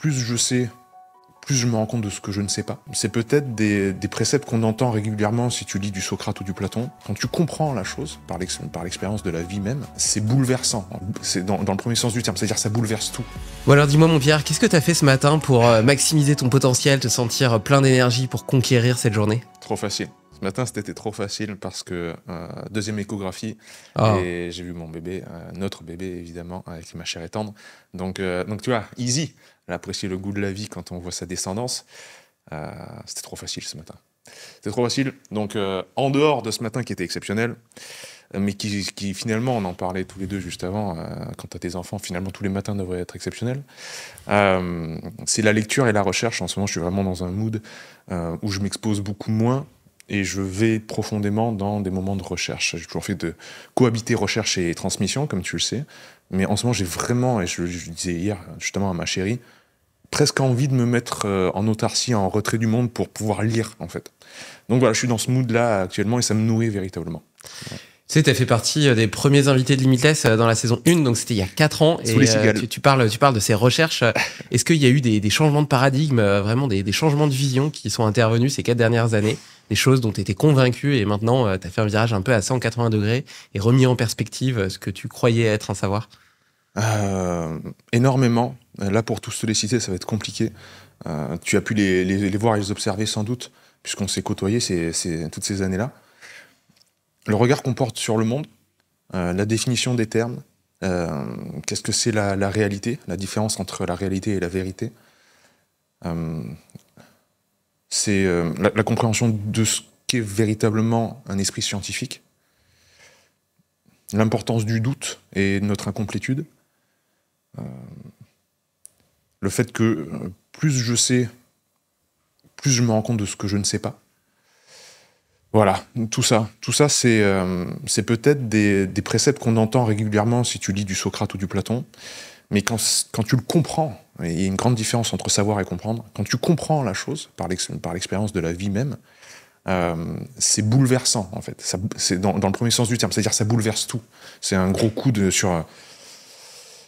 plus je sais, plus je me rends compte de ce que je ne sais pas. C'est peut-être des préceptes qu'on entend régulièrement si tu lis du Socrate ou du Platon. Quand tu comprends la chose, par l'expérience de la vie même, c'est bouleversant. C'est dans le premier sens du terme, c'est-à-dire ça bouleverse tout. Bon alors dis-moi mon Pierre, qu'est-ce que t'as fait ce matin pour maximiser ton potentiel, te sentir plein d'énergie pour conquérir cette journée? Trop facile. Ce matin, c'était trop facile parce que deuxième échographie, et j'ai vu mon bébé, notre bébé évidemment, avec ma chair et tendre. Donc tu vois, easy. Apprécier le goût de la vie quand on voit sa descendance. C'était trop facile ce matin. C'était trop facile. Donc en dehors de ce matin qui était exceptionnel, mais qui finalement, on en parlait tous les deux juste avant, quand tu as tes enfants, finalement tous les matins devraient être exceptionnels. C'est la lecture et la recherche. En ce moment, je suis vraiment dans un mood où je m'expose beaucoup moins. Et je vais profondément dans des moments de recherche. J'ai toujours fait de cohabiter recherche et transmission, comme tu le sais. Mais en ce moment, j'ai vraiment, et je disais hier justement à ma chérie, presque envie de me mettre en autarcie, en retrait du monde pour pouvoir lire, en fait. Donc voilà, je suis dans ce mood-là actuellement et ça me nourrit véritablement. Ouais. Tu sais, tu as fait partie des premiers invités de Limitless dans la saison 1, donc c'était il y a 4 ans. Sous les cigales. Tu parles de ces recherches. Est-ce qu'il y a eu des changements de paradigme, vraiment des changements de vision qui sont intervenus ces 4 dernières années? Des choses dont tu étais convaincu et maintenant tu as fait un virage un peu à 180 degrés et remis en perspective ce que tu croyais être un savoir? Énormément. Là, pour tous te les citer, ça va être compliqué. Tu as pu les voir et les observer sans doute, puisqu'on s'est côtoyés toutes ces années-là. Le regard qu'on porte sur le monde, la définition des termes, qu'est-ce que c'est la réalité, la différence entre la réalité et la vérité. C'est la compréhension de ce qu'est véritablement un esprit scientifique, l'importance du doute et de notre incomplétude, le fait que plus je sais, plus je me rends compte de ce que je ne sais pas. Voilà, tout ça c'est peut-être des préceptes qu'on entend régulièrement si tu lis du Socrate ou du Platon, mais quand tu le comprends, et il y a une grande différence entre savoir et comprendre, quand tu comprends la chose, par l'expérience de la vie même, c'est bouleversant, en fait. C'est dans le premier sens du terme, c'est-à-dire ça bouleverse tout. C'est un gros coup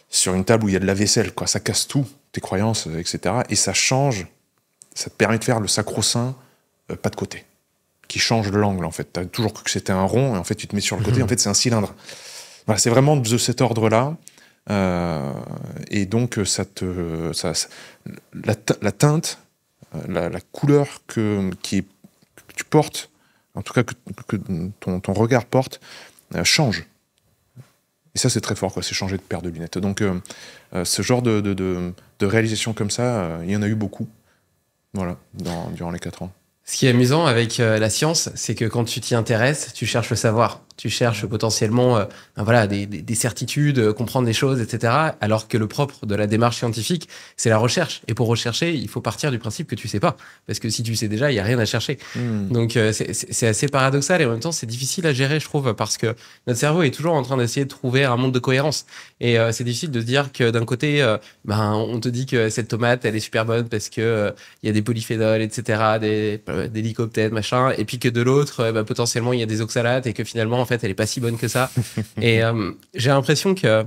sur une table où il y a de la vaisselle, quoi. Ça casse tout, tes croyances, etc. Et ça change, ça te permet de faire le sacro-saint pas de côté, qui change l'angle, en fait. Tu as toujours cru que c'était un rond, et en fait, tu te mets sur le côté, en fait, c'est un cylindre. Voilà, c'est vraiment de cet ordre-là. Et donc, la teinte, la couleur que tu portes, en tout cas que ton regard porte, change. Et ça, c'est très fort, quoi. C'est changer de paire de lunettes. Donc, ce genre de réalisation comme ça, il y en a eu beaucoup, voilà, durant les 4 ans. Ce qui est amusant avec la science, c'est que quand tu t'y intéresses, tu cherches le savoir. Tu cherches potentiellement des certitudes, comprendre des choses, etc. Alors que le propre de la démarche scientifique, c'est la recherche. Et pour rechercher, il faut partir du principe que tu sais pas. Parce que si tu sais déjà, il y a rien à chercher. Donc c'est assez paradoxal et en même temps, c'est difficile à gérer, je trouve, parce que notre cerveau est toujours en train d'essayer de trouver un monde de cohérence. Et c'est difficile de se dire que d'un côté, on te dit que cette tomate, elle est super bonne parce que il y a des polyphénols, etc., des lycopèdes, machin. Et puis que de l'autre, potentiellement, il y a des oxalates et que finalement, en fait, elle est pas si bonne que ça. Et j'ai l'impression que...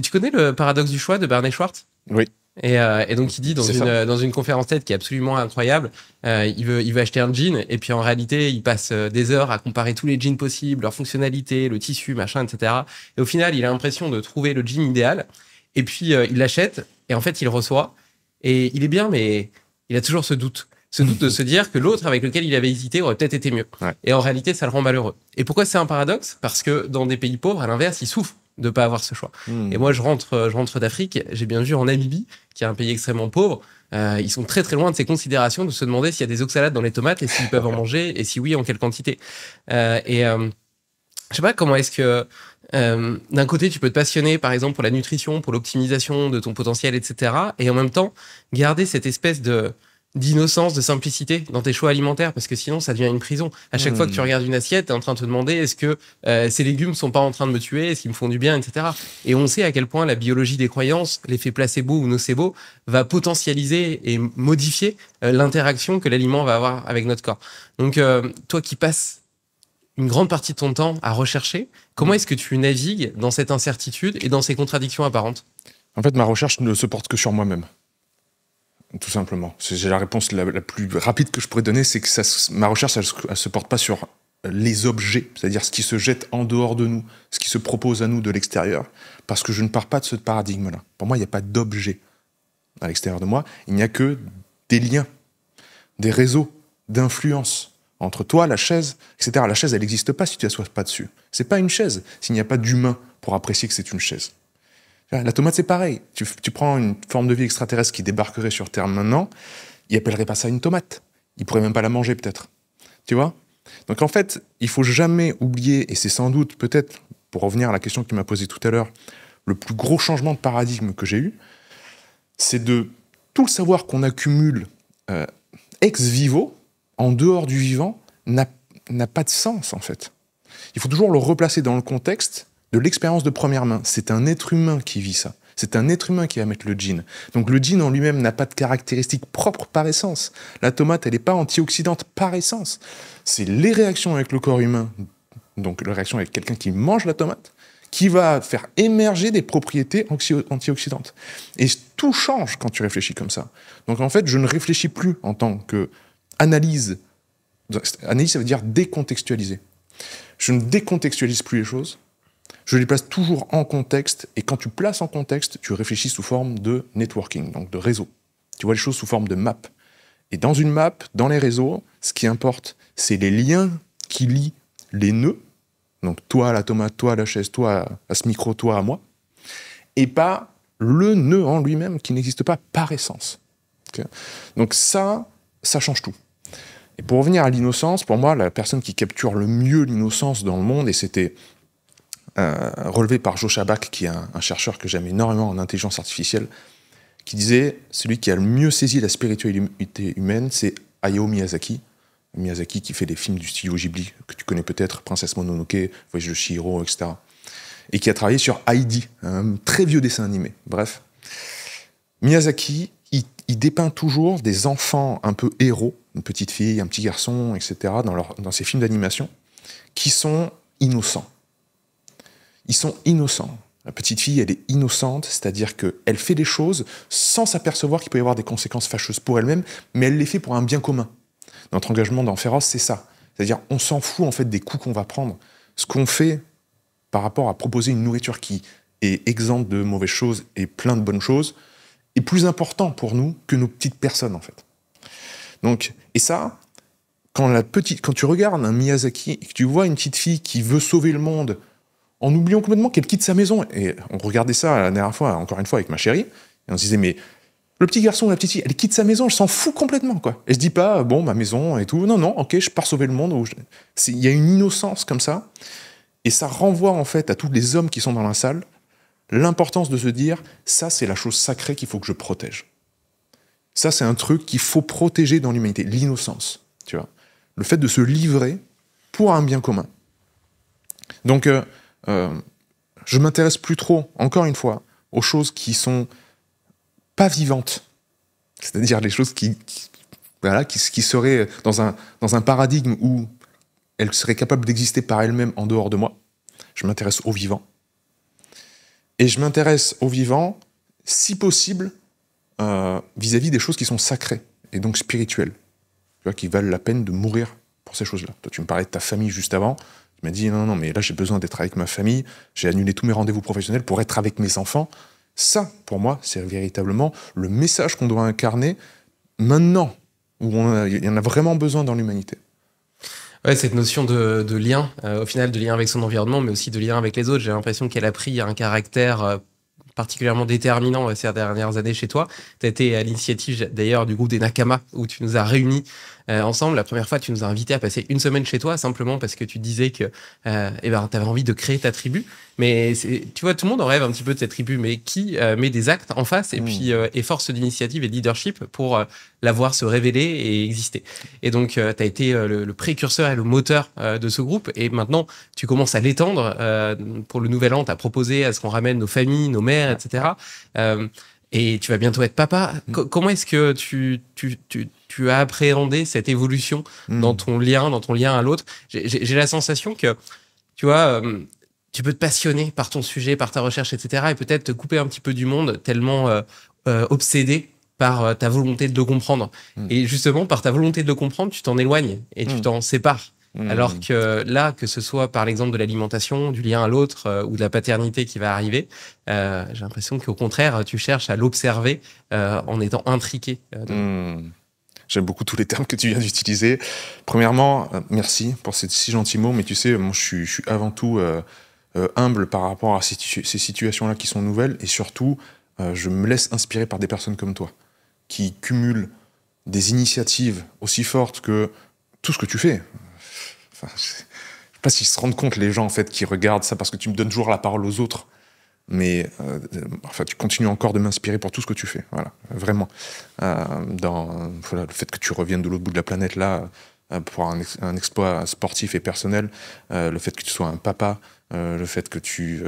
Tu connais le paradoxe du choix de Bernie Schwartz? Oui. Et donc, il dit dans une conférence TED qui est absolument incroyable, il veut acheter un jean et puis en réalité, il passe des heures à comparer tous les jeans possibles, leur fonctionnalité, le tissu, machin, etc. Et au final, il a l'impression de trouver le jean idéal et puis il l'achète et en fait, il le reçoit et il est bien, mais il a toujours ce doute. Ce doute de se dire que l'autre avec lequel il avait hésité aurait peut-être été mieux. Ouais. Et en réalité, ça le rend malheureux. Et pourquoi c'est un paradoxe? Parce que dans des pays pauvres, à l'inverse, ils souffrent de ne pas avoir ce choix. Et moi, je rentre d'Afrique. J'ai bien vu en Namibie, qui est un pays extrêmement pauvre, ils sont très très loin de ces considérations de se demander s'il y a des oxalates dans les tomates et s'ils peuvent en manger et si oui, en quelle quantité. Je sais pas comment est-ce que d'un côté, tu peux te passionner, par exemple, pour la nutrition, pour l'optimisation de ton potentiel, etc. Et en même temps, garder cette espèce d'innocence, de simplicité dans tes choix alimentaires, parce que sinon ça devient une prison. À chaque fois que tu regardes une assiette, t'es en train de te demander est-ce que ces légumes sont pas en train de me tuer, est-ce qu'ils me font du bien, etc. Et on sait à quel point la biologie des croyances, l'effet placebo ou nocebo, va potentialiser et modifier l'interaction que l'aliment va avoir avec notre corps. Donc toi qui passes une grande partie de ton temps à rechercher, comment est-ce que tu navigues dans cette incertitude et dans ces contradictions apparentes? En fait, ma recherche ne se porte que sur moi-même. tout simplement. J'ai la réponse la plus rapide que je pourrais donner, c'est que ma recherche, elle se porte pas sur les objets, c'est-à-dire ce qui se jette en dehors de nous, ce qui se propose à nous de l'extérieur, parce que je ne pars pas de ce paradigme-là. Pour moi, il n'y a pas d'objet à l'extérieur de moi, il n'y a que des liens, des réseaux d'influence entre toi, la chaise, etc. La chaise, elle n'existe pas si tu ne t'assois pas dessus. C'est pas une chaise s'il n'y a pas d'humain pour apprécier que c'est une chaise. La tomate, c'est pareil. Tu prends une forme de vie extraterrestre qui débarquerait sur Terre maintenant, il appellerait pas ça une tomate. Il pourrait même pas la manger, peut-être. Tu vois? Donc en fait, il faut jamais oublier, et c'est sans doute, peut-être, pour revenir à la question que tu m'as posée tout à l'heure, le plus gros changement de paradigme que j'ai eu, c'est de tout le savoir qu'on accumule ex vivo, en dehors du vivant, n'a pas de sens, en fait. Il faut toujours le replacer dans le contexte de l'expérience de première main. C'est un être humain qui vit ça. C'est un être humain qui va mettre le gene. Donc le gene en lui-même n'a pas de caractéristiques propres par essence. La tomate, elle n'est pas antioxydante par essence. C'est les réactions avec le corps humain, donc la réaction avec quelqu'un qui mange la tomate, qui va faire émerger des propriétés antioxydantes. Et tout change quand tu réfléchis comme ça. Donc en fait, je ne réfléchis plus en tant que analyse. Analyse, ça veut dire décontextualiser. Je ne décontextualise plus les choses. Je les place toujours en contexte, et quand tu places en contexte, tu réfléchis sous forme de networking, donc de réseau. Tu vois les choses sous forme de map. Et dans une map, dans les réseaux, ce qui importe, c'est les liens qui lient les nœuds, donc toi à la tomate, toi à la chaise, toi à ce micro, toi à moi, et pas le nœud en lui-même qui n'existe pas par essence. Okay. Donc ça change tout. Et pour revenir à l'innocence, pour moi, la personne qui capture le mieux l'innocence dans le monde, et c'était relevé par Joe Schaback, qui est un chercheur que j'aime énormément en intelligence artificielle, qui disait « Celui qui a le mieux saisi la spiritualité humaine, c'est Hayao Miyazaki. » Miyazaki qui fait des films du studio Ghibli, que tu connais peut-être, Princesse Mononoke, Voyage de Chihiro, etc. Et qui a travaillé sur Heidi, un très vieux dessin animé. Bref. Miyazaki, il dépeint toujours des enfants un peu héros, une petite fille, un petit garçon, etc., dans ses films d'animation, qui sont innocents. Ils sont innocents. La petite fille, elle est innocente, c'est-à-dire qu'elle fait des choses sans s'apercevoir qu'il peut y avoir des conséquences fâcheuses pour elle-même, mais elle les fait pour un bien commun. Notre engagement dans Féroce, c'est ça. C'est-à-dire, on s'en fout en fait des coups qu'on va prendre. Ce qu'on fait par rapport à proposer une nourriture qui est exempte de mauvaises choses et plein de bonnes choses, est plus important pour nous que nos petites personnes, en fait. Donc, et ça, quand tu regardes un Miyazaki et que tu vois une petite fille qui veut sauver le monde en oubliant complètement qu'elle quitte sa maison, et on regardait ça la dernière fois, encore une fois, avec ma chérie, et on se disait, mais le petit garçon ou la petite fille, elle quitte sa maison, elle s'en fout complètement, quoi. Elle se dit pas, bon, ma maison et tout, non, ok, je pars sauver le monde. Il y a une innocence comme ça, et ça renvoie en fait à tous les hommes qui sont dans la salle, l'importance de se dire, ça c'est la chose sacrée qu'il faut que je protège. Ça c'est un truc qu'il faut protéger dans l'humanité, l'innocence, tu vois. Le fait de se livrer pour un bien commun. Donc, je m'intéresse plus trop, encore une fois, aux choses qui sont pas vivantes, c'est-à-dire les choses qui seraient dans un paradigme où elles seraient capables d'exister par elles-mêmes en dehors de moi. Je m'intéresse aux vivants. Et je m'intéresse aux vivants, si possible, vis-à-vis des choses qui sont sacrées, et donc spirituelles, tu vois, qui valent la peine de mourir pour ces choses-là. Toi, tu me parlais de ta famille juste avant. Tu m'as dit, non, mais là, j'ai besoin d'être avec ma famille. J'ai annulé tous mes rendez-vous professionnels pour être avec mes enfants. Ça, pour moi, c'est véritablement le message qu'on doit incarner maintenant, où il y en a vraiment besoin dans l'humanité. Ouais, cette notion de lien, au final, de lien avec son environnement, mais aussi de lien avec les autres. J'ai l'impression qu'elle a pris un caractère particulièrement déterminant ces dernières années chez toi. Tu as été à l'initiative d'ailleurs du groupe des Nakama, où tu nous as réunis ensemble. La première fois, tu nous as invités à passer une semaine chez toi, simplement parce que tu disais que tu avais envie de créer ta tribu. Mais tu vois, tout le monde en rêve un petit peu de cette tribu, mais qui met des actes en face et puis est force d'initiative et de leadership pour la voir se révéler et exister. Et donc, tu as été le précurseur et le moteur de ce groupe. Et maintenant, tu commences à l'étendre. Pour le nouvel an, tu as proposé à ce qu'on ramène nos familles, nos mères, etc. Et tu vas bientôt être papa. Comment est-ce que tu as appréhendé cette évolution dans ton lien à l'autre? J'ai la sensation que, tu vois, tu peux te passionner par ton sujet, par ta recherche, etc. et peut-être te couper un petit peu du monde tellement obsédé par ta volonté de le comprendre. Et justement, par ta volonté de le comprendre, tu t'en éloignes et tu t'en sépares. Alors que là, que ce soit par l'exemple de l'alimentation, du lien à l'autre ou de la paternité qui va arriver, j'ai l'impression qu'au contraire, tu cherches à l'observer en étant intriqué. J'aime beaucoup tous les termes que tu viens d'utiliser. Premièrement, merci pour ces si gentils mots, mais tu sais, moi je suis avant tout humble par rapport à ces situations-là qui sont nouvelles, et surtout, je me laisse inspirer par des personnes comme toi, qui cumulent des initiatives aussi fortes que tout ce que tu fais. Enfin, je sais pas s'ils se rendent compte, les gens en fait qui regardent ça, parce que tu me donnes toujours la parole aux autres, mais enfin, tu continues encore de m'inspirer pour tout ce que tu fais, voilà, vraiment. Voilà, le fait que tu reviennes de l'autre bout de la planète là pour un exploit sportif et personnel, le fait que tu sois un papa, le fait que tu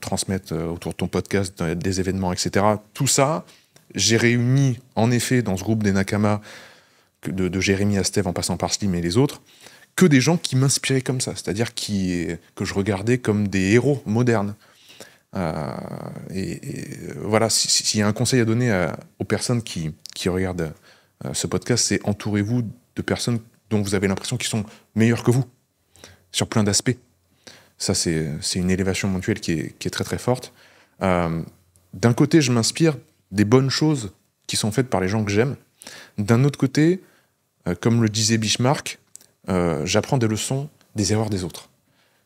transmettes autour de ton podcast des événements, etc. Tout ça, j'ai réuni en effet dans ce groupe des Nakama, de Jérémy à Steve en passant par Slim et les autres, que des gens qui m'inspiraient comme ça, c'est-à-dire que je regardais comme des héros modernes. Voilà, s'il y a un conseil à donner aux personnes qui regardent ce podcast, c'est entourez-vous de personnes dont vous avez l'impression qu'ils sont meilleurs que vous, sur plein d'aspects. Ça, c'est une élévation mutuelle qui est très très forte. D'un côté, je m'inspire des bonnes choses qui sont faites par les gens que j'aime. D'un autre côté, comme le disait Bismarck, j'apprends des leçons des erreurs des autres.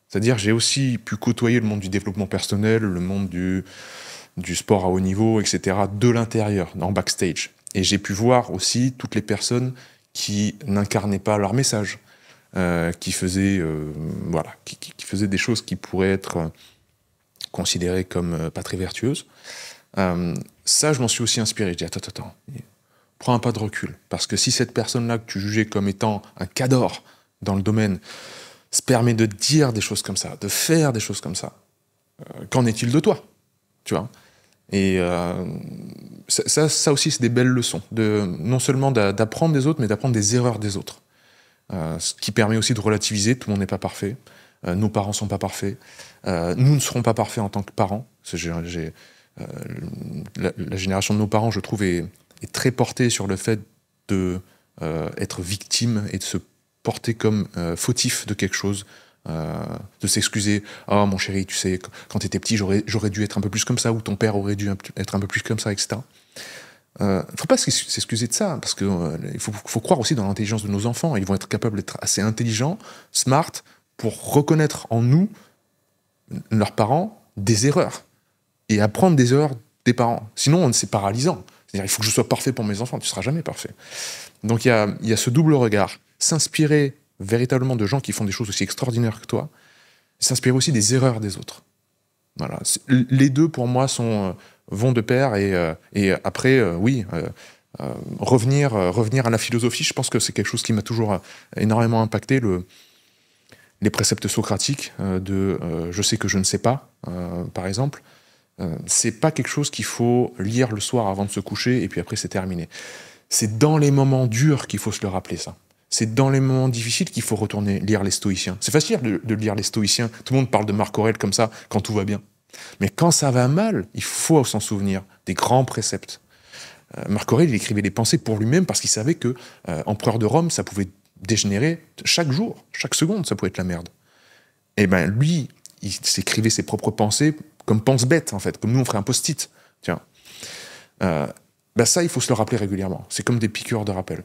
C'est-à-dire, j'ai aussi pu côtoyer le monde du développement personnel, le monde du sport à haut niveau, etc., de l'intérieur, en backstage. Et j'ai pu voir aussi toutes les personnes qui n'incarnaient pas leur message, qui faisaient des choses qui pourraient être considérées comme pas très vertueuses. Ça, je m'en suis aussi inspiré. Je dis, attends, prends un pas de recul. Parce que si cette personne-là que tu jugeais comme étant un cador dans le domaine se permet de dire des choses comme ça, de faire des choses comme ça, qu'en est-il de toi, tu vois? Et ça aussi, c'est des belles leçons, non seulement d'apprendre des autres, mais d'apprendre des erreurs des autres. Ce qui permet aussi de relativiser, tout le monde n'est pas parfait, nos parents ne sont pas parfaits, nous ne serons pas parfaits en tant que parents. La génération de nos parents, je trouve, est très portée sur le fait d'être victime et de se porter comme fautif de quelque chose, de s'excuser. « Oh mon chéri, tu sais, quand t'étais petit, j'aurais dû être un peu plus comme ça, ou ton père aurait dû être un peu plus comme ça, etc. » Faut pas s'excuser de ça, parce que il faut croire aussi dans l'intelligence de nos enfants. Ils vont être capables d'être assez intelligents, smart, pour reconnaître en nous, leurs parents, des erreurs, et apprendre des erreurs des parents. Sinon, c'est paralysant. C'est-à-dire, il faut que je sois parfait pour mes enfants. Tu seras jamais parfait. Donc, il y a ce double regard. S'inspirer véritablement de gens qui font des choses aussi extraordinaires que toi, s'inspirer aussi des erreurs des autres. Voilà. Les deux, pour moi, vont de pair, et après, revenir à la philosophie, je pense que c'est quelque chose qui m'a toujours énormément impacté, les préceptes socratiques je sais que je ne sais pas, par exemple. C'est pas quelque chose qu'il faut lire le soir avant de se coucher, et puis après, c'est terminé. C'est dans les moments durs qu'il faut se le rappeler, ça. C'est dans les moments difficiles qu'il faut retourner lire les stoïciens. C'est facile de lire les stoïciens. Tout le monde parle de Marc Aurèle comme ça, quand tout va bien. Mais quand ça va mal, il faut s'en souvenir des grands préceptes. Marc Aurèle, il écrivait des pensées pour lui-même parce qu'il savait que empereur de Rome, ça pouvait dégénérer chaque jour, chaque seconde, ça pouvait être la merde. Et ben lui, il s'écrivait ses propres pensées comme pense-bête, en fait, comme nous on ferait un post-it. Tiens. Ça, il faut se le rappeler régulièrement. C'est comme des piqûres de rappel.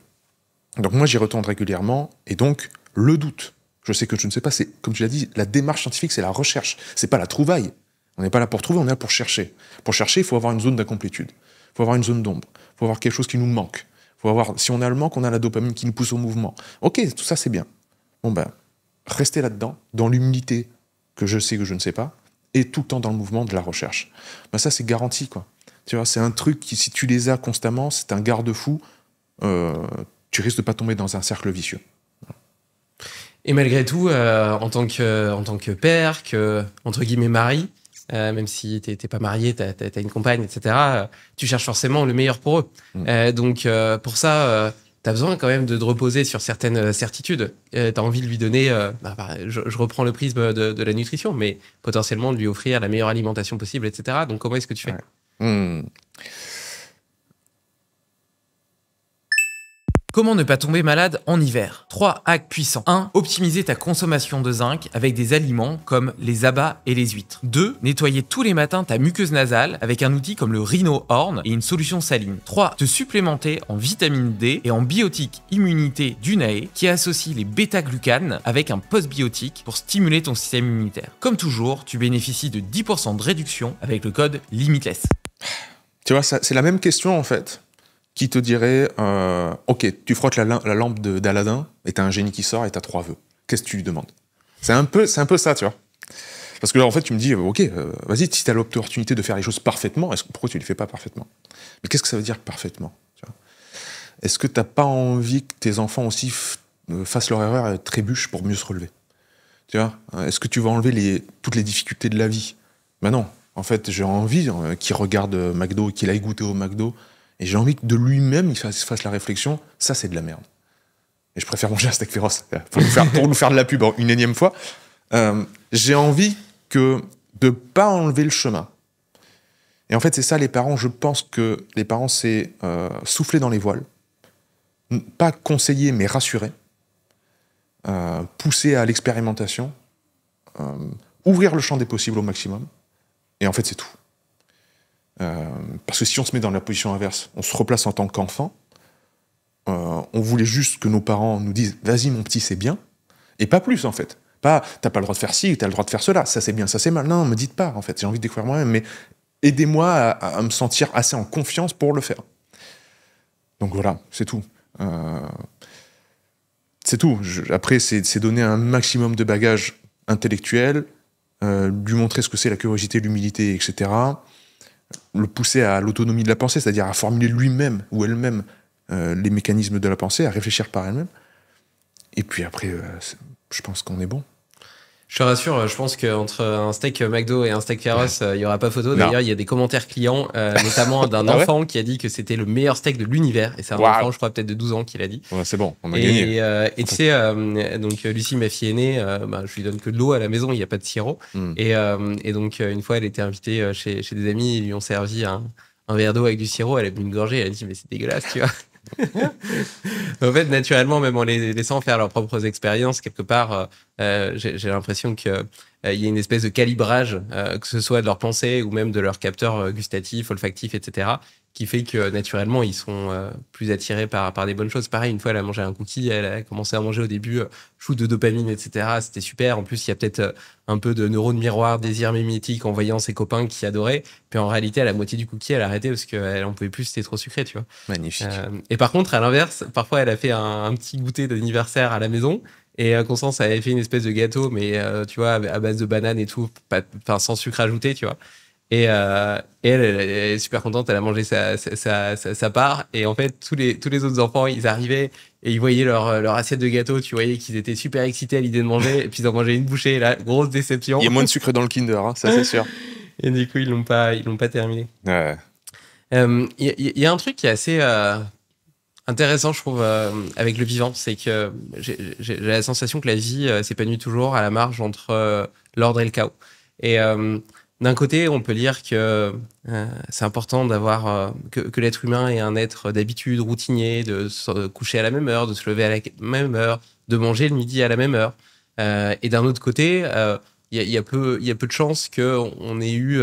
Donc moi, j'y retourne régulièrement, et donc, le doute. Je sais que je ne sais pas, c'est, comme tu l'as dit, la démarche scientifique, c'est la recherche, c'est pas la trouvaille. On n'est pas là pour trouver, on est là pour chercher. Pour chercher, il faut avoir une zone d'incomplétude, il faut avoir une zone d'ombre, il faut avoir quelque chose qui nous manque. Si on a le manque, on a la dopamine qui nous pousse au mouvement. Ok, tout ça, c'est bien. Bon restez là-dedans, dans l'humilité que je sais que je ne sais pas, et tout le temps dans le mouvement de la recherche. Ça, c'est garanti, quoi. Tu vois, c'est un truc qui, si tu les as constamment, c'est un garde-fou. Tu risques de pas tomber dans un cercle vicieux. Et malgré tout, en tant que père, entre guillemets mari, même si t'es pas marié, t'as une compagne, etc., tu cherches forcément le meilleur pour eux. Donc pour ça, t'as besoin quand même de te reposer sur certaines certitudes. T'as envie de lui donner, je reprends le prisme de la nutrition, mais potentiellement de lui offrir la meilleure alimentation possible, etc. Donc comment est-ce que tu fais ? Comment ne pas tomber malade en hiver? 3 hacks puissants. 1. Optimiser ta consommation de zinc avec des aliments comme les abats et les huîtres. 2. Nettoyer tous les matins ta muqueuse nasale avec un outil comme le Rhino Horn et une solution saline. 3. Te supplémenter en vitamine D et en biotique immunité d'Unae qui associe les bêta-glucanes avec un postbiotique pour stimuler ton système immunitaire. Comme toujours, tu bénéficies de 10% de réduction avec le code LIMITLESS. Tu vois, c'est la même question en fait, qui te dirait ok, tu frottes la lampe d'Aladin et t'as un génie qui sort et t'as 3 vœux. Qu'est-ce que tu lui demandes? C'est un peu ça, tu vois. Parce que là, en fait, tu me dis, ok, vas-y, si t'as l'opportunité de faire les choses parfaitement, pourquoi tu les fais pas parfaitement? Mais qu'est-ce que ça veut dire parfaitement? Est-ce que t'as pas envie que tes enfants aussi fassent leur erreur et trébuchent pour mieux se relever? Tu vois? Est-ce que tu vas enlever toutes les difficultés de la vie? Ben non. En fait, j'ai envie qu'il regarde McDo, qu'il aille goûter au McDo, et j'ai envie que de lui-même, il fasse la réflexion, ça c'est de la merde. Et je préfère manger un steak féroce, pour nous faire de la pub une énième fois. J'ai envie de ne pas enlever le chemin. Et en fait, c'est ça les parents, je pense que les parents, c'est souffler dans les voiles, pas conseiller, mais rassurer, pousser à l'expérimentation, ouvrir le champ des possibles au maximum. Et en fait, c'est tout. Parce que si on se met dans la position inverse, on se replace en tant qu'enfant, on voulait juste que nos parents nous disent « Vas-y, mon petit, c'est bien », et pas plus, en fait. Pas « T'as pas le droit de faire ci, t'as le droit de faire cela, ça c'est bien, ça c'est mal ». Non, me dites pas, en fait. J'ai envie de découvrir moi-même, mais aidez-moi à me sentir assez en confiance pour le faire. Donc voilà, c'est tout. C'est tout. Après, c'est donner un maximum de bagages intellectuels, lui montrer ce que c'est la curiosité, l'humilité, etc. Le pousser à l'autonomie de la pensée, c'est-à-dire à formuler lui-même ou elle-même les mécanismes de la pensée, à réfléchir par elle-même. Et puis après, je pense qu'on est bon. Je te rassure, je pense qu'entre un steak McDo et un steak féroce, il n'y aura pas photo. D'ailleurs, il y a des commentaires clients, notamment d'un enfant qui a dit que c'était le meilleur steak de l'univers. Et c'est un enfant, je crois, peut-être de 12 ans qui l'a dit. Ouais, c'est bon, on a gagné. Et tu sais, donc Lucie, ma fille aînée, je lui donne que de l'eau à la maison, il n'y a pas de sirop. Et donc, une fois, elle était invitée chez des amis, ils lui ont servi un verre d'eau avec du sirop. Elle a bu une gorgée, elle a dit, mais c'est dégueulasse, tu vois. En fait, naturellement, même en les laissant faire leurs propres expériences, quelque part, j'ai l'impression qu'il y a une espèce de calibrage, que ce soit de leur pensée ou même de leurs capteurs gustatifs, olfactifs, etc., qui fait que naturellement, ils sont plus attirés par des bonnes choses. Pareil, une fois, elle a mangé un cookie, elle a commencé à manger au début, shoot de dopamine, etc. C'était super. En plus, il y a peut-être un peu de neurones miroir, désir mimétique en voyant ses copains qui adoraient. Puis en réalité, à la moitié du cookie, elle a arrêté parce qu'elle en pouvait plus, c'était trop sucré, tu vois. Magnifique. Et par contre, à l'inverse, parfois, elle a fait un petit goûter d'anniversaire à la maison. Et Constance avait fait une espèce de gâteau, mais tu vois, à base de bananes et tout, sans sucre ajouté, tu vois. Et elle est super contente, elle a mangé sa part. Et en fait, tous les autres enfants, ils arrivaient et ils voyaient leur assiette de gâteau. Tu voyais qu'ils étaient super excités à l'idée de manger. Et puis ils en mangeaient une bouchée. Et là, grosse déception. Il y a moins de sucre dans le Kinder, hein, ça c'est sûr. Et du coup, ils l'ont pas terminé. Ouais. Y a un truc qui est assez intéressant, je trouve, avec le vivant, c'est que j'ai la sensation que la vie s'épanouit toujours à la marge entre l'ordre et le chaos. Et d'un côté, on peut lire que c'est important d'avoir que l'être humain est un être d'habitude, routinier, de se coucher à la même heure, de se lever à la même heure, de manger le midi à la même heure. Et d'un autre côté, il y a peu de chances qu'on ait eu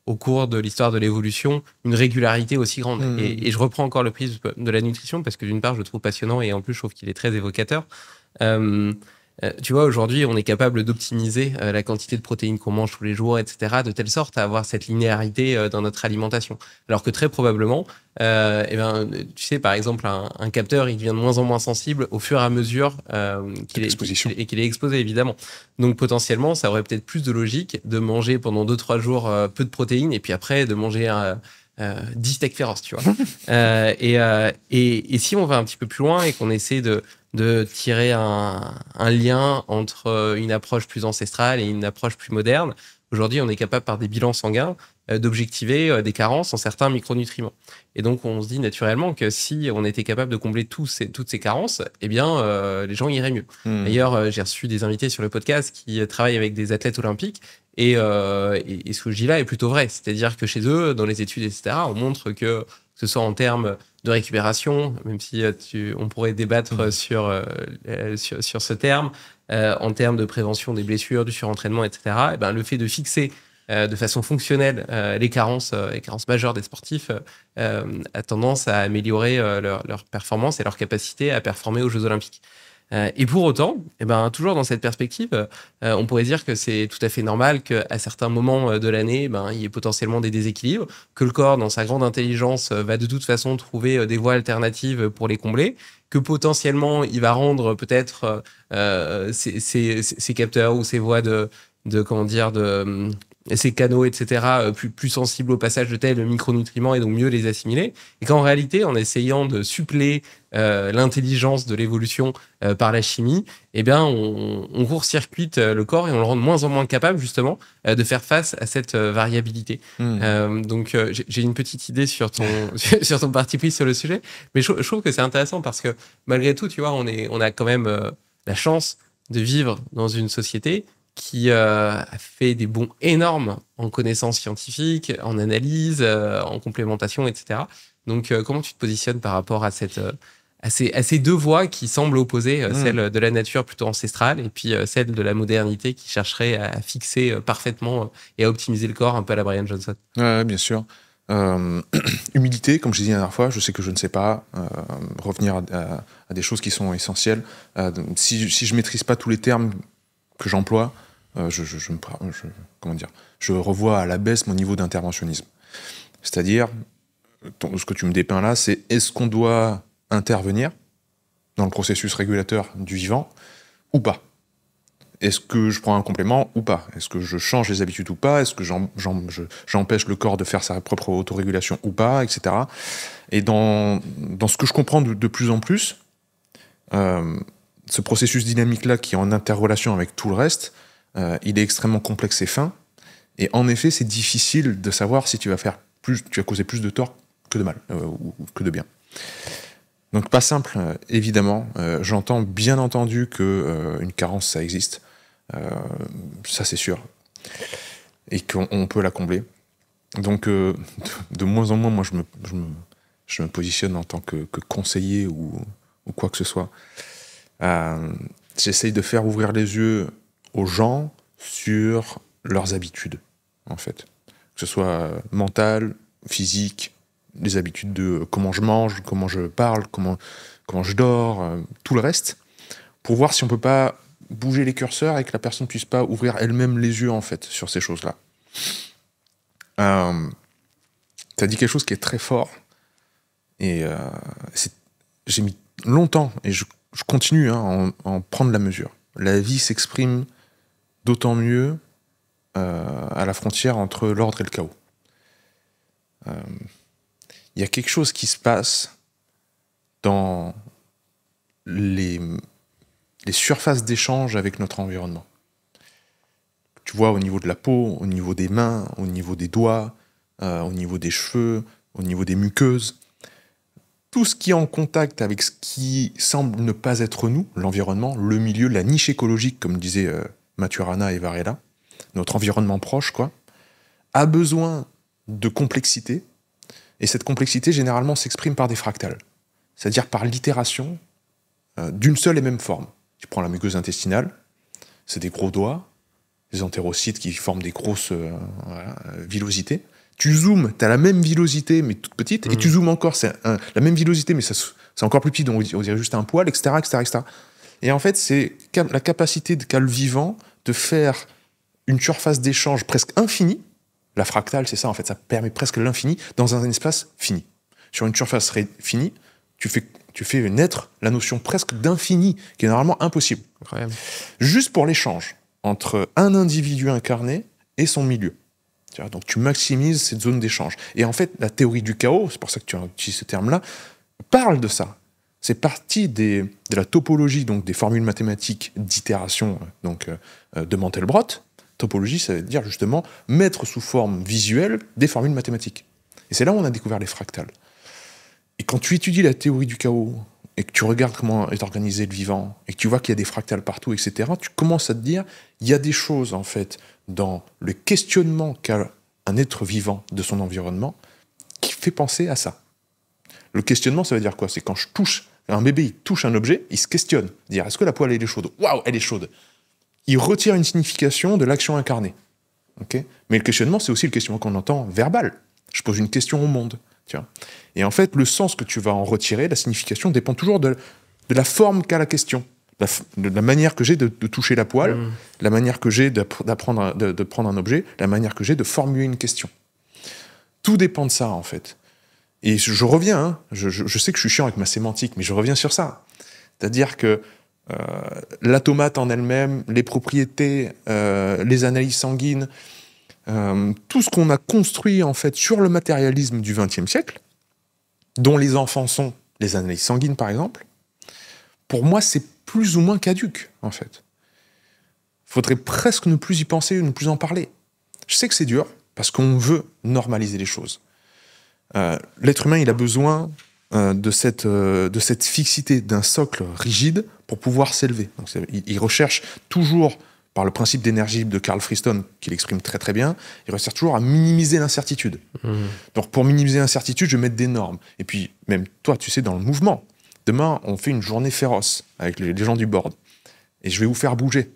au cours de l'histoire de l'évolution une régularité aussi grande. Et je reprends encore le prisme de la nutrition parce que d'une part, je le trouve passionnant et en plus, je trouve qu'il est très évocateur. Tu vois, aujourd'hui, on est capable d'optimiser la quantité de protéines qu'on mange tous les jours, etc., de telle sorte à avoir cette linéarité dans notre alimentation. Alors que très probablement, tu sais, par exemple, un capteur, il devient de moins en moins sensible au fur et à mesure qu'il est exposé, évidemment. Donc, potentiellement, ça aurait peut-être plus de logique de manger pendant 2-3 jours peu de protéines et puis après de manger 10 steaks féroces, tu vois. Et si on va un petit peu plus loin et qu'on essaie de tirer un lien entre une approche plus ancestrale et une approche plus moderne, aujourd'hui, on est capable, par des bilans sanguins, d'objectiver des carences en certains micronutriments. Et donc, on se dit naturellement que si on était capable de combler toutes ces carences, eh bien, les gens iraient mieux. D'ailleurs, j'ai reçu des invités sur le podcast qui travaillent avec des athlètes olympiques et ce que je dis là est plutôt vrai. C'est-à-dire que chez eux, dans les études, etc., on montre que que ce soit en termes de récupération, même si on pourrait débattre sur ce terme, en termes de prévention des blessures, du surentraînement, etc. Et ben, le fait de fixer de façon fonctionnelle les carences majeures des sportifs a tendance à améliorer leur performance et leur capacité à performer aux Jeux Olympiques. Et pour autant, eh ben, toujours dans cette perspective, on pourrait dire que c'est tout à fait normal qu'à certains moments de l'année, ben, il y ait potentiellement des déséquilibres, que le corps, dans sa grande intelligence, va de toute façon trouver des voies alternatives pour les combler, que potentiellement, il va rendre peut-être ces capteurs ou ces voies ces canaux, etc., plus sensibles au passage de tels micronutriments et donc mieux les assimiler. Et qu'en réalité, en essayant de suppléer l'intelligence de l'évolution par la chimie, eh bien, on court-circuite le corps et on le rend de moins en moins capable, justement, de faire face à cette variabilité. Donc, j'ai une petite idée sur ton parti pris sur le sujet, mais je trouve que c'est intéressant parce que, malgré tout, tu vois, on a quand même la chance de vivre dans une société qui a fait des bonds énormes en connaissances scientifiques, en analyse, en complémentation, etc. Donc, comment tu te positionnes par rapport à ces deux voies qui semblent opposer, celle de la nature plutôt ancestrale et puis celle de la modernité qui chercherait à fixer parfaitement et à optimiser le corps un peu à la Brian Johnson? Ouais, bien sûr. Humilité, comme je disais la dernière fois, je sais que je ne sais pas, revenir à des choses qui sont essentielles. Si je maîtrise pas tous les termes que j'emploie, je revois à la baisse mon niveau d'interventionnisme. C'est-à-dire, ce que tu me dépeins là, c'est est-ce qu'on doit intervenir dans le processus régulateur du vivant ou pas? Est-ce que je prends un complément ou pas? Est-ce que je change les habitudes ou pas? Est-ce que j'empêche le corps de faire sa propre autorégulation ou pas, etc. Et dans ce que je comprends de plus en plus, ce processus dynamique-là qui est en interrelation avec tout le reste, il est extrêmement complexe et fin. Et en effet, c'est difficile de savoir si tu vas causer plus de tort que de mal, ou que de bien. Donc pas simple, évidemment. J'entends bien entendu qu'une carence, ça existe. Ça, c'est sûr. Et qu'on peut la combler. Donc, de moins en moins, moi, je me positionne en tant que conseiller ou quoi que ce soit. J'essaye de faire ouvrir les yeux aux gens sur leurs habitudes, en fait. Que ce soit mental, physique, les habitudes de comment je mange, comment je parle, comment je dors, tout le reste, pour voir si on peut pas bouger les curseurs et que la personne ne puisse pas ouvrir elle-même les yeux, en fait, sur ces choses-là. T'as dit quelque chose qui est très fort, et j'ai mis longtemps, et je continue à en prendre la mesure. La vie s'exprime d'autant mieux à la frontière entre l'ordre et le chaos. Il y a quelque chose qui se passe dans les surfaces d'échange avec notre environnement. Tu vois, au niveau de la peau, au niveau des mains, au niveau des doigts, au niveau des cheveux, au niveau des muqueuses, tout ce qui est en contact avec ce qui semble ne pas être nous, l'environnement, le milieu, la niche écologique, comme disaient Maturana et Varela, notre environnement proche, quoi, a besoin de complexité, et cette complexité, généralement, s'exprime par des fractales, c'est-à-dire par l'itération d'une seule et même forme. Tu prends la muqueuse intestinale, c'est des gros doigts, des entérocytes qui forment des grosses villosités. Tu zoomes, tu as la même villosité, mais toute petite, et tu zoomes encore, c'est la même villosité, mais c'est encore plus petit, donc on dirait juste un poil, etc., etc., etc. Et en fait, c'est la capacité qu'a le vivant de faire une surface d'échange presque infinie. La fractale, c'est ça, en fait, ça permet presque l'infini dans un espace fini. Sur une surface finie, tu fais naître la notion presque d'infini, qui est normalement impossible. Incroyable. Juste pour l'échange entre un individu incarné et son milieu. Donc tu maximises cette zone d'échange. Et en fait, la théorie du chaos, c'est pour ça que tu utilises ce terme-là, parle de ça. C'est partie de la topologie, donc des formules mathématiques d'itération de Mandelbrot. Topologie, ça veut dire justement mettre sous forme visuelle des formules mathématiques. Et c'est là où on a découvert les fractales. Et quand tu étudies la théorie du chaos, et que tu regardes comment est organisé le vivant, et que tu vois qu'il y a des fractales partout, etc., tu commences à te dire, il y a des choses, en fait, dans le questionnement qu'a un être vivant de son environnement, qui fait penser à ça. Le questionnement, ça veut dire quoi? C'est quand un bébé il touche un objet, il se questionne. Dire, est-ce que la poêle, elle est chaude? Waouh, elle est chaude. Il retire une signification de l'action incarnée. Okay, mais le questionnement, c'est aussi le questionnement qu'on entend verbal. Je pose une question au monde. Tu vois. Et en fait, le sens que tu vas en retirer, la signification, dépend toujours de la forme qu'a la question. De la manière que j'ai de toucher la poêle, la manière que j'ai de prendre un objet, la manière que j'ai de formuler une question. Tout dépend de ça, en fait. Et je reviens, hein, je sais que je suis chiant avec ma sémantique, mais je reviens sur ça. C'est-à-dire que la tomate en elle-même, les propriétés, les analyses sanguines, tout ce qu'on a construit en fait sur le matérialisme du XXe siècle, dont les enfants sont les analyses sanguines par exemple, pour moi c'est plus ou moins caduque en fait. Il faudrait presque ne plus y penser, ne plus en parler. Je sais que c'est dur, parce qu'on veut normaliser les choses. L'être humain il a besoin de cette fixité, d'un socle rigide pour pouvoir s'élever. Donc, il recherche toujours, par le principe d'énergie de Carl Friston, qu'il exprime très très bien, il recherche toujours à minimiser l'incertitude. Donc pour minimiser l'incertitude, je vais mettre des normes. Et puis, même toi, tu sais, dans le mouvement, demain, on fait une journée féroce avec les gens du board. Et je vais vous faire bouger.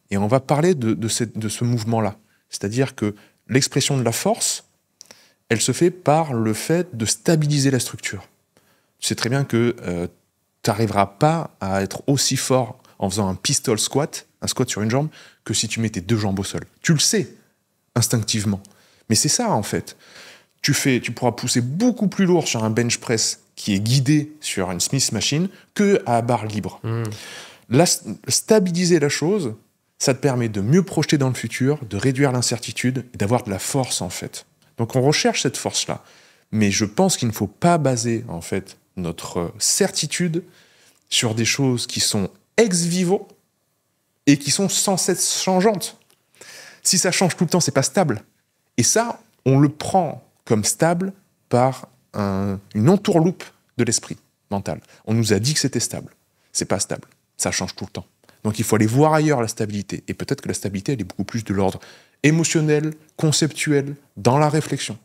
Et on va parler de ce mouvement-là. C'est-à-dire que l'expression de la force, elle se fait par le fait de stabiliser la structure. Tu sais très bien que tu n'arriveras pas à être aussi fort en faisant un pistol squat, un squat sur une jambe, que si tu mets tes 2 jambes au sol. Tu le sais, instinctivement. Mais c'est ça, en fait. Tu pourras pousser beaucoup plus lourd sur un bench press qui est guidé sur une Smith machine que à barre libre. Stabiliser la chose, ça te permet de mieux projeter dans le futur, de réduire l'incertitude et d'avoir de la force, en fait. Donc on recherche cette force-là. Mais je pense qu'il ne faut pas baser, en fait, notre certitude sur des choses qui sont ex vivo et qui sont sans cesse changeantes. Si ça change tout le temps, c'est pas stable. Et ça, on le prend comme stable par une entourloupe de l'esprit mental. On nous a dit que c'était stable. C'est pas stable. Ça change tout le temps. Donc il faut aller voir ailleurs la stabilité. Et peut-être que la stabilité, elle est beaucoup plus de l'ordre émotionnel, conceptuel, dans la réflexion.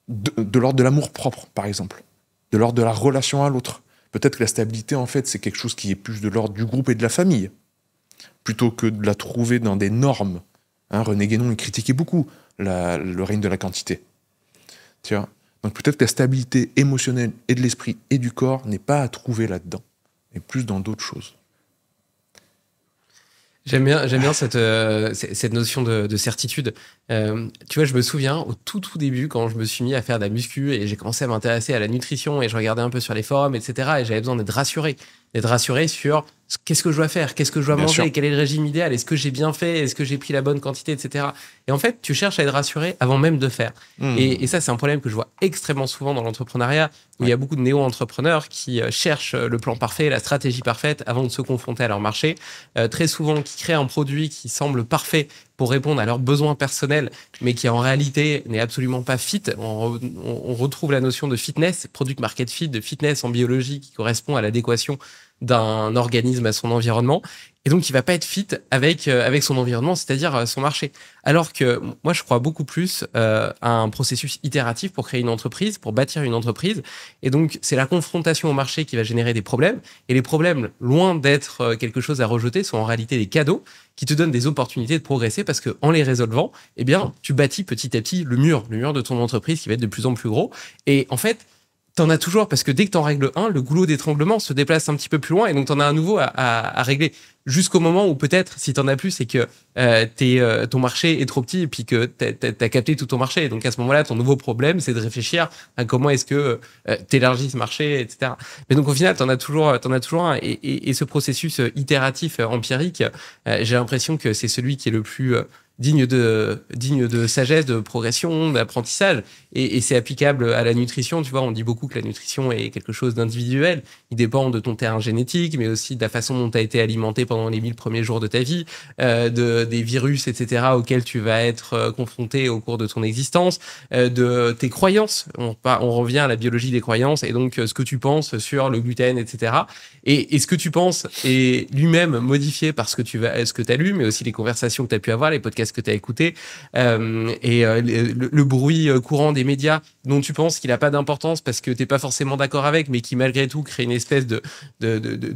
De l'ordre de l'amour-propre, par exemple. De l'ordre de la relation à l'autre. Peut-être que la stabilité, en fait, c'est quelque chose qui est plus de l'ordre du groupe et de la famille, plutôt que de la trouver dans des normes. Hein, René Guénon, il critiquait beaucoup le règne de la quantité. Tu vois ? Donc peut-être que la stabilité émotionnelle et de l'esprit et du corps n'est pas à trouver là-dedans, mais plus dans d'autres choses. J'aime bien cette notion de certitude. Tu vois, je me souviens au tout début quand je me suis mis à faire de la muscu et j'ai commencé à m'intéresser à la nutrition et je regardais un peu sur les forums, etc. Et j'avais besoin d'être rassuré sur qu'est-ce que je dois faire, qu'est-ce que je dois manger, quel est le régime idéal, est-ce que j'ai bien fait, est-ce que j'ai pris la bonne quantité, etc. Et en fait, tu cherches à être rassuré avant même de faire. Et ça, c'est un problème que je vois extrêmement souvent dans l'entrepreneuriat, où il y a beaucoup de néo-entrepreneurs qui cherchent le plan parfait, la stratégie parfaite avant de se confronter à leur marché. Très souvent, qui créent un produit qui semble parfait pour répondre à leurs besoins personnels, mais qui en réalité n'est absolument pas fit. On retrouve la notion de fitness, product market fit, de fitness en biologie qui correspond à l'adéquation d'un organisme à son environnement. Et donc, il va pas être fit avec son environnement, c'est-à-dire son marché. Alors que moi, je crois beaucoup plus à un processus itératif pour créer une entreprise, pour bâtir une entreprise. Et donc, c'est la confrontation au marché qui va générer des problèmes. Et les problèmes, loin d'être quelque chose à rejeter, sont en réalité des cadeaux qui te donnent des opportunités de progresser parce que en les résolvant, eh bien, tu bâtis petit à petit le mur de ton entreprise qui va être de plus en plus gros. Et en fait, t'en as toujours, parce que dès que t'en règles un, le goulot d'étranglement se déplace un petit peu plus loin et donc t'en as un nouveau à régler jusqu'au moment où peut-être, si t'en as plus, c'est que ton marché est trop petit et puis que t'as capté tout ton marché. Et donc à ce moment-là, ton nouveau problème, c'est de réfléchir à comment est-ce que t'élargis ce marché, etc. Mais donc au final, t'en as toujours un. Et ce processus itératif, empirique, j'ai l'impression que c'est celui qui est le plus digne de sagesse, de progression, d'apprentissage. Et c'est applicable à la nutrition. Tu vois, on dit beaucoup que la nutrition est quelque chose d'individuel. Il dépend de ton terrain génétique, mais aussi de la façon dont tu as été alimenté pendant les 1000 premiers jours de ta vie, des virus, etc., auxquels tu vas être confronté au cours de ton existence, de tes croyances. On revient à la biologie des croyances, et donc ce que tu penses sur le gluten, etc. Et ce que tu penses est lui-même modifié par ce que tu as lu, mais aussi les conversations que tu as pu avoir, les podcasts podcast que tu as écouté, le bruit courant des médias dont tu penses qu'il n'a pas d'importance parce que tu n'es pas forcément d'accord avec, mais qui malgré tout crée une espèce de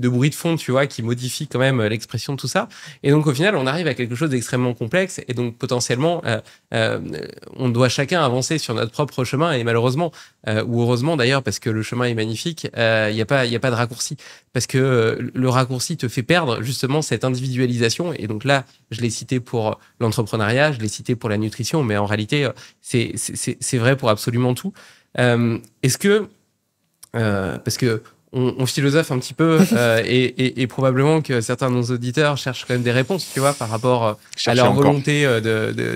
bruit de fond, tu vois, qui modifie quand même l'expression de tout ça. Et donc au final, on arrive à quelque chose d'extrêmement complexe et donc potentiellement, on doit chacun avancer sur notre propre chemin et malheureusement, ou heureusement d'ailleurs, parce que le chemin est magnifique, il n'y a pas de raccourci. Parce que le raccourci te fait perdre justement cette individualisation. Et donc là, je l'ai cité pour l'entrepreneuriat, je l'ai cité pour la nutrition, mais en réalité, c'est vrai pour absolument tout. Est-ce que, parce que on philosophe un petit peu et probablement que certains de nos auditeurs cherchent quand même des réponses, tu vois, par rapport à leur volonté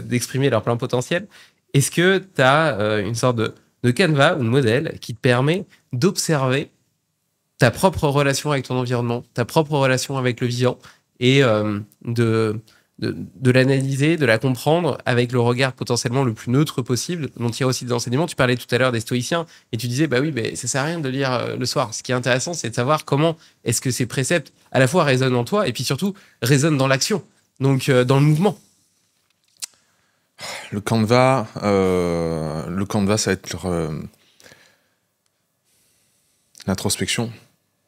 d'exprimer leur plein potentiel. Est-ce que tu as une sorte de canevas ou de modèle qui te permet d'observer ta propre relation avec ton environnement, ta propre relation avec le vivant et de l'analyser, de la comprendre avec le regard potentiellement le plus neutre possible, dont il y a aussi des enseignements. Tu parlais tout à l'heure des stoïciens et tu disais, bah oui, mais ça sert à rien de lire le soir. Ce qui est intéressant, c'est de savoir comment est-ce que ces préceptes à la fois résonnent en toi et puis surtout résonnent dans l'action, donc dans le mouvement. Le canevas, ça va être l'introspection.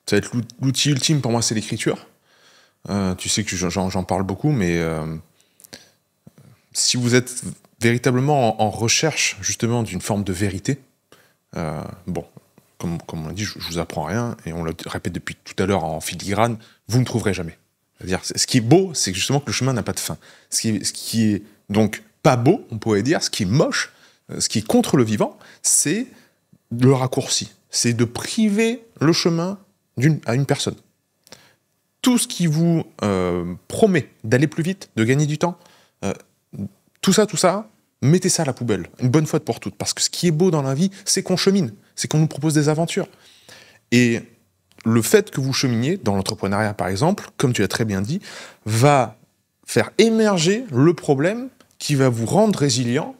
Ça va être l'outil ultime pour moi, c'est l'écriture. Tu sais que j'en parle beaucoup, mais si vous êtes véritablement en recherche justement d'une forme de vérité, comme on l'a dit, je vous apprends rien, et on le répète depuis tout à l'heure en filigrane, vous ne trouverez jamais. C'est-à-dire, ce qui est beau, c'est justement que le chemin n'a pas de fin. Ce qui est donc pas beau, on pourrait dire, ce qui est moche, ce qui est contre le vivant, c'est le raccourci. C'est de priver le chemin à une personne. Tout ce qui vous promet d'aller plus vite, de gagner du temps, tout ça, mettez ça à la poubelle, une bonne fois pour toutes. Parce que ce qui est beau dans la vie, c'est qu'on chemine, c'est qu'on nous propose des aventures. Et le fait que vous cheminiez, dans l'entrepreneuriat par exemple, comme tu l'as très bien dit, va faire émerger le problème qui va vous rendre résilient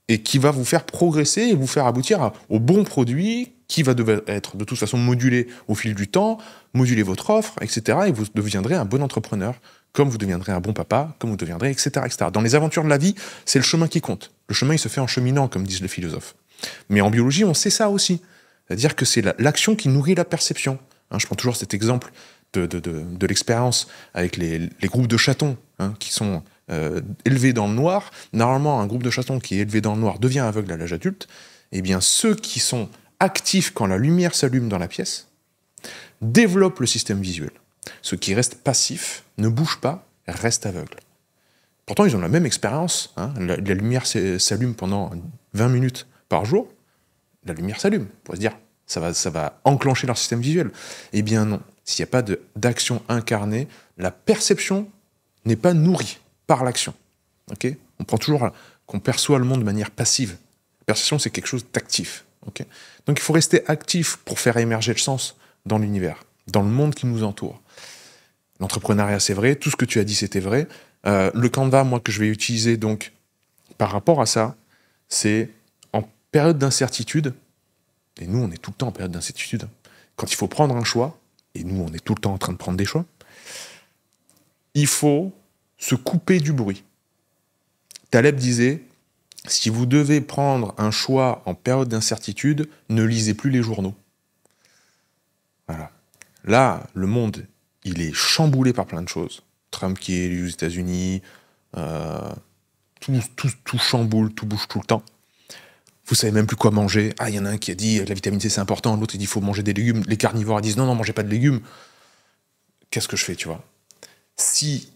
et qui va vous faire progresser et vous faire aboutir au bon produit qui va être de toute façon modulé au fil du temps, moduler votre offre, etc. Et vous deviendrez un bon entrepreneur, comme vous deviendrez un bon papa, comme vous deviendrez, etc., etc. Dans les aventures de la vie, c'est le chemin qui compte. Le chemin, il se fait en cheminant, comme disent les philosophes. Mais en biologie, on sait ça aussi. C'est-à-dire que c'est l'action qui nourrit la perception. Je prends toujours cet exemple de l'expérience avec les groupes de chatons qui sont élevés dans le noir. Normalement, un groupe de chatons qui est élevé dans le noir devient aveugle à l'âge adulte. Eh bien, ceux qui sont actifs quand la lumière s'allume dans la pièce développent le système visuel. Ceux qui restent passifs, ne bougent pas, restent aveugles. Pourtant, ils ont la même expérience. La lumière s'allume pendant 20 minutes par jour. La lumière s'allume. On pourrait se dire, ça va enclencher leur système visuel. Eh bien non. S'il n'y a pas d'action incarnée, la perception n'est pas nourrie par l'action. Okay ? On prend toujours qu'on perçoit le monde de manière passive. La perception, c'est quelque chose d'actif. Okay ? Donc il faut rester actif pour faire émerger le sens dans l'univers, dans le monde qui nous entoure. L'entrepreneuriat, c'est vrai. Tout ce que tu as dit, c'était vrai. Le canevas, moi, que je vais utiliser donc par rapport à ça, c'est en période d'incertitude, et nous, on est tout le temps en période d'incertitude, quand il faut prendre un choix, et nous, on est tout le temps en train de prendre des choix, il faut se couper du bruit. Taleb disait, si vous devez prendre un choix en période d'incertitude, ne lisez plus les journaux. Voilà. Là, le monde, il est chamboulé par plein de choses. Trump qui est élu aux États-Unis, tout chamboule, tout bouge tout le temps. Vous savez même plus quoi manger. Ah, il y en a un qui a dit la vitamine C c'est important, l'autre il dit il faut manger des légumes. Les carnivores disent non, mangez pas de légumes. Qu'est-ce que je fais, tu vois ? Si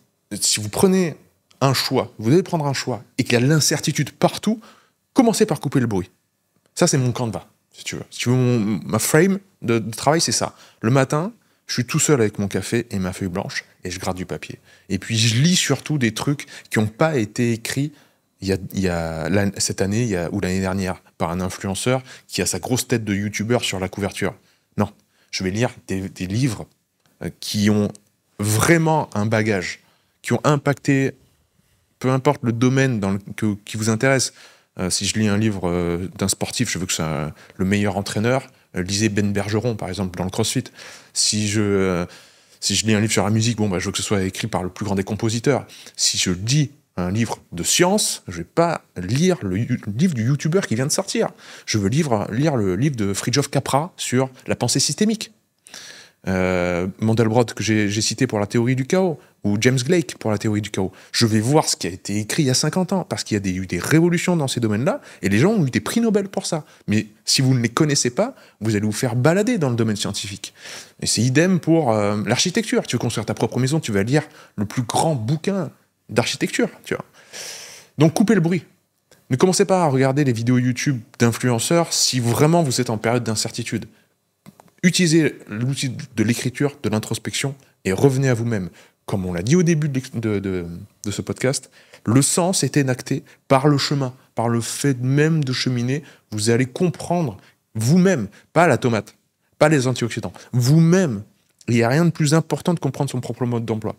vous prenez un choix, vous devez prendre un choix, et qu'il y a l'incertitude partout, commencez par couper le bruit. Ça, c'est mon canevas, si tu veux. Si tu veux, ma frame de travail, c'est ça. Le matin, je suis tout seul avec mon café et ma feuille blanche, et je gratte du papier. Et puis, je lis surtout des trucs qui n'ont pas été écrits cette année ou l'année dernière par un influenceur qui a sa grosse tête de youtubeur sur la couverture. Non, je vais lire des livres qui ont vraiment un bagage, qui ont impacté, peu importe le domaine qui vous intéresse. Si je lis un livre d'un sportif, je veux que c'est le meilleur entraîneur. Lisez Ben Bergeron, par exemple, dans le CrossFit. Si je lis un livre sur la musique, je veux que ce soit écrit par le plus grand des compositeurs. Si je dis un livre de science, je vais pas lire le livre du youtubeur qui vient de sortir. Je veux lire le livre de Fritjof Capra sur la pensée systémique. Mandelbrot que j'ai cité pour la théorie du chaos, ou James Blake pour la théorie du chaos. Je vais voir ce qui a été écrit il y a 50 ans, parce qu'il y a eu des révolutions dans ces domaines-là, et les gens ont eu des prix Nobel pour ça. Mais si vous ne les connaissez pas, vous allez vous faire balader dans le domaine scientifique. Et c'est idem pour l'architecture. Tu veux construire ta propre maison, tu vas lire le plus grand bouquin d'architecture, tu vois. Donc coupez le bruit. Ne commencez pas à regarder les vidéos YouTube d'influenceurs si vraiment vous êtes en période d'incertitude. Utilisez l'outil de l'écriture, de l'introspection, et revenez à vous-même. Comme on l'a dit au début de ce podcast, le sens est enacté par le chemin, par le fait même de cheminer. Vous allez comprendre vous-même, pas la tomate, pas les antioxydants, vous-même. Il n'y a rien de plus important de comprendre son propre mode d'emploi.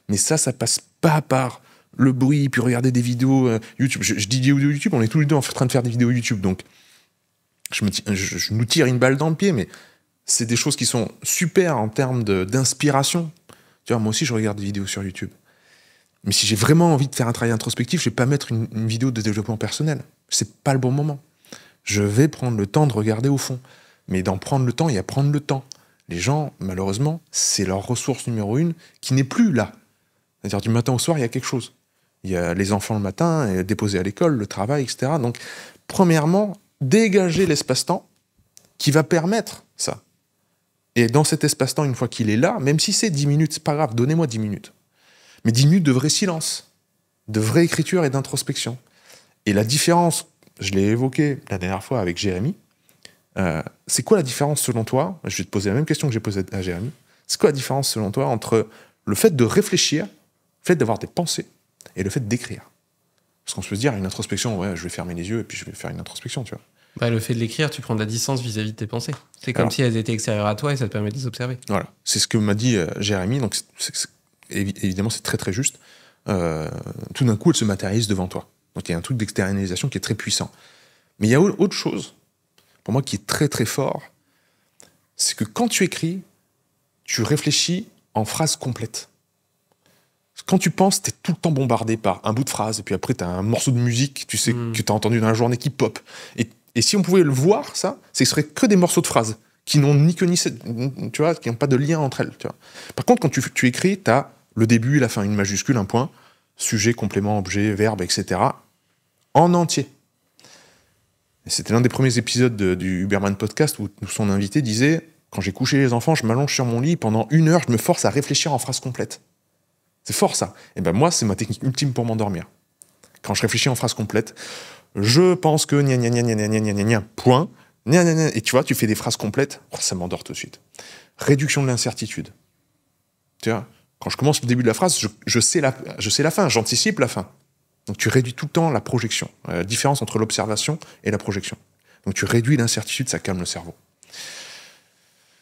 Mais ça passe pas par le bruit, puis regarder des vidéos YouTube. Je dis vidéos YouTube, on est tous les deux en train de faire des vidéos YouTube, donc je nous tire une balle dans le pied, mais c'est des choses qui sont super en termes d'inspiration. Tu vois, moi aussi, je regarde des vidéos sur YouTube. Mais si j'ai vraiment envie de faire un travail introspectif, je vais pas mettre une vidéo de développement personnel. C'est pas le bon moment. Je vais prendre le temps de regarder au fond. Mais d'en prendre le temps, il y a prendre le temps. Les gens, malheureusement, c'est leur ressource numéro 1 qui n'est plus là. C'est-à-dire, du matin au soir, il y a quelque chose. Il y a les enfants le matin, déposés à l'école, le travail, etc. Donc, premièrement, dégager l'espace-temps qui va permettre ça. Et dans cet espace-temps, une fois qu'il est là, même si c'est 10 minutes, c'est pas grave, donnez-moi 10 minutes. Mais 10 minutes de vrai silence, de vraie écriture et d'introspection. Et la différence, je l'ai évoqué la dernière fois avec Jérémy, c'est quoi la différence selon toi? Je vais te poser la même question que j'ai posée à Jérémy. C'est quoi la différence selon toi entre le fait de réfléchir, le fait d'avoir des pensées, et le fait d'écrire? Parce qu'on se peut se dire, une introspection, ouais, je vais fermer les yeux et puis je vais faire une introspection, tu vois. Bah, le fait de l'écrire, tu prends de la distance vis-à-vis de tes pensées. C'est comme si elles étaient extérieures à toi et ça te permet de les observer. Voilà, c'est ce que m'a dit Jérémy, donc évidemment c'est très très juste. Tout d'un coup, elle se matérialise devant toi. Donc il y a un truc d'externalisation qui est très puissant. Mais il y a autre chose, pour moi, qui est très très fort, c'est que quand tu écris, tu réfléchis en phrases complètes. Quand tu penses, t'es tout le temps bombardé par un bout de phrase, et puis après t'as un morceau de musique, tu sais, que t'as entendu dans la journée qui pop. Et si on pouvait le voir, ça, ce serait que des morceaux de phrases qui n'ont ni queue ni tu vois, qui n'ont pas de lien entre elles. Tu vois. Par contre, quand tu écris, t'as le début et la fin, une majuscule, un point, sujet, complément, objet, verbe, etc. en entier. Et c'était l'un des premiers épisodes du Huberman Podcast où son invité disait « Quand j'ai couché les enfants, je m'allonge sur mon lit, pendant 1 heure, je me force à réfléchir en phrases complètes. » C'est fort, ça. Et ben moi, c'est ma technique ultime pour m'endormir. Quand je réfléchis en phrases complètes, je pense que gna gna gna gna gna gna gna gna, point, gna gna gna, et tu vois, tu fais des phrases complètes, ça m'endort tout de suite. Réduction de l'incertitude. Tu vois, quand je commence le début de la phrase, je sais la fin, j'anticipe la fin. Donc tu réduis tout le temps la projection, la différence entre l'observation et la projection. Donc tu réduis l'incertitude, ça calme le cerveau.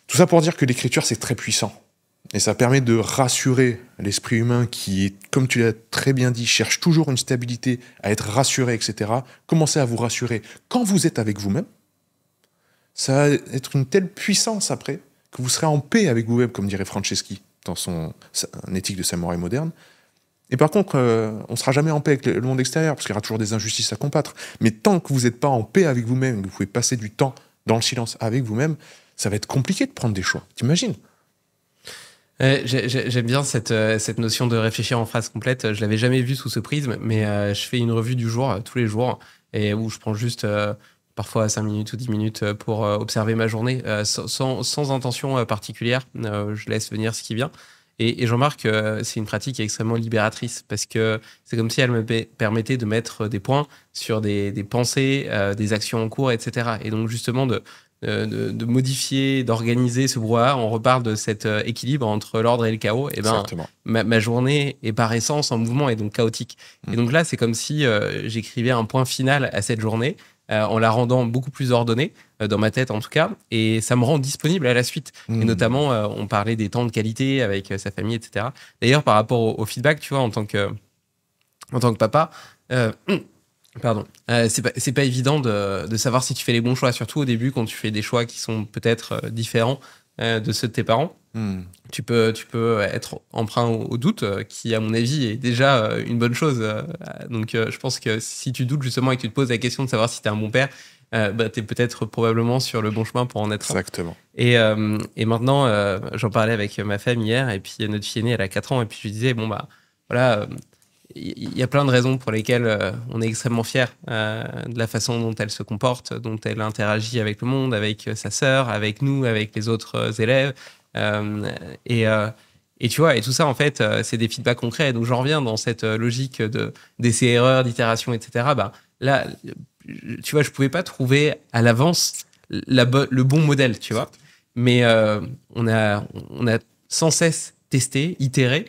Tout ça pour dire que l'écriture, c'est très puissant. Et ça permet de rassurer l'esprit humain qui est, comme tu l'as très bien dit, cherche toujours une stabilité, à être rassuré, etc. Commencez à vous rassurer quand vous êtes avec vous-même. Ça va être une telle puissance après que vous serez en paix avec vous-même, comme dirait Franceschi dans son éthique de samouraï moderne. Et par contre, on ne sera jamais en paix avec le monde extérieur, parce qu'il y aura toujours des injustices à combattre. Mais tant que vous n'êtes pas en paix avec vous-même, que vous pouvez passer du temps dans le silence avec vous-même, ça va être compliqué de prendre des choix. T'imagines ? J'aime bien cette notion de réfléchir en phrase complète. Je l'avais jamais vue sous ce prisme, mais je fais une revue du jour tous les jours et où je prends juste parfois 5 minutes ou 10 minutes pour observer ma journée sans intention particulière. Je laisse venir ce qui vient. Et j'en remarque que c'est une pratique qui est extrêmement libératrice parce que c'est comme si elle me permettait de mettre des points sur des pensées, des actions en cours, etc. Et donc justement de modifier, d'organiser ce brouhaha. On reparle de cet équilibre entre l'ordre et le chaos. Et ben, ma journée est par essence en mouvement et donc chaotique. Et donc là, c'est comme si j'écrivais un point final à cette journée en la rendant beaucoup plus ordonnée, dans ma tête en tout cas, et ça me rend disponible à la suite. Et notamment, on parlait des temps de qualité avec sa famille, etc. D'ailleurs, par rapport au feedback, tu vois, en tant que papa, pardon. C'est pas évident de savoir si tu fais les bons choix, surtout au début quand tu fais des choix qui sont peut-être différents de ceux de tes parents. Tu peux être emprunt au doute, qui, à mon avis, est déjà une bonne chose. Donc, je pense que si tu doutes justement et que tu te poses la question de savoir si tu es un bon père, tu es peut-être probablement sur le bon chemin pour en être un. Exactement. Et maintenant, j'en parlais avec ma femme hier, et puis notre fille aînée, elle a 4 ans, et puis je lui disais, voilà, il y a plein de raisons pour lesquelles on est extrêmement fiers de la façon dont elle se comporte, dont elle interagit avec le monde, avec sa sœur, avec nous, avec les autres élèves. Et tu vois, et tout ça, en fait, c'est des feedbacks concrets. Donc, j'en reviens dans cette logique d'essais-erreurs, d'itération, etc. Là, tu vois, je pouvais pas trouver à l'avance le bon modèle, tu vois. Mais on a sans cesse testé, itéré.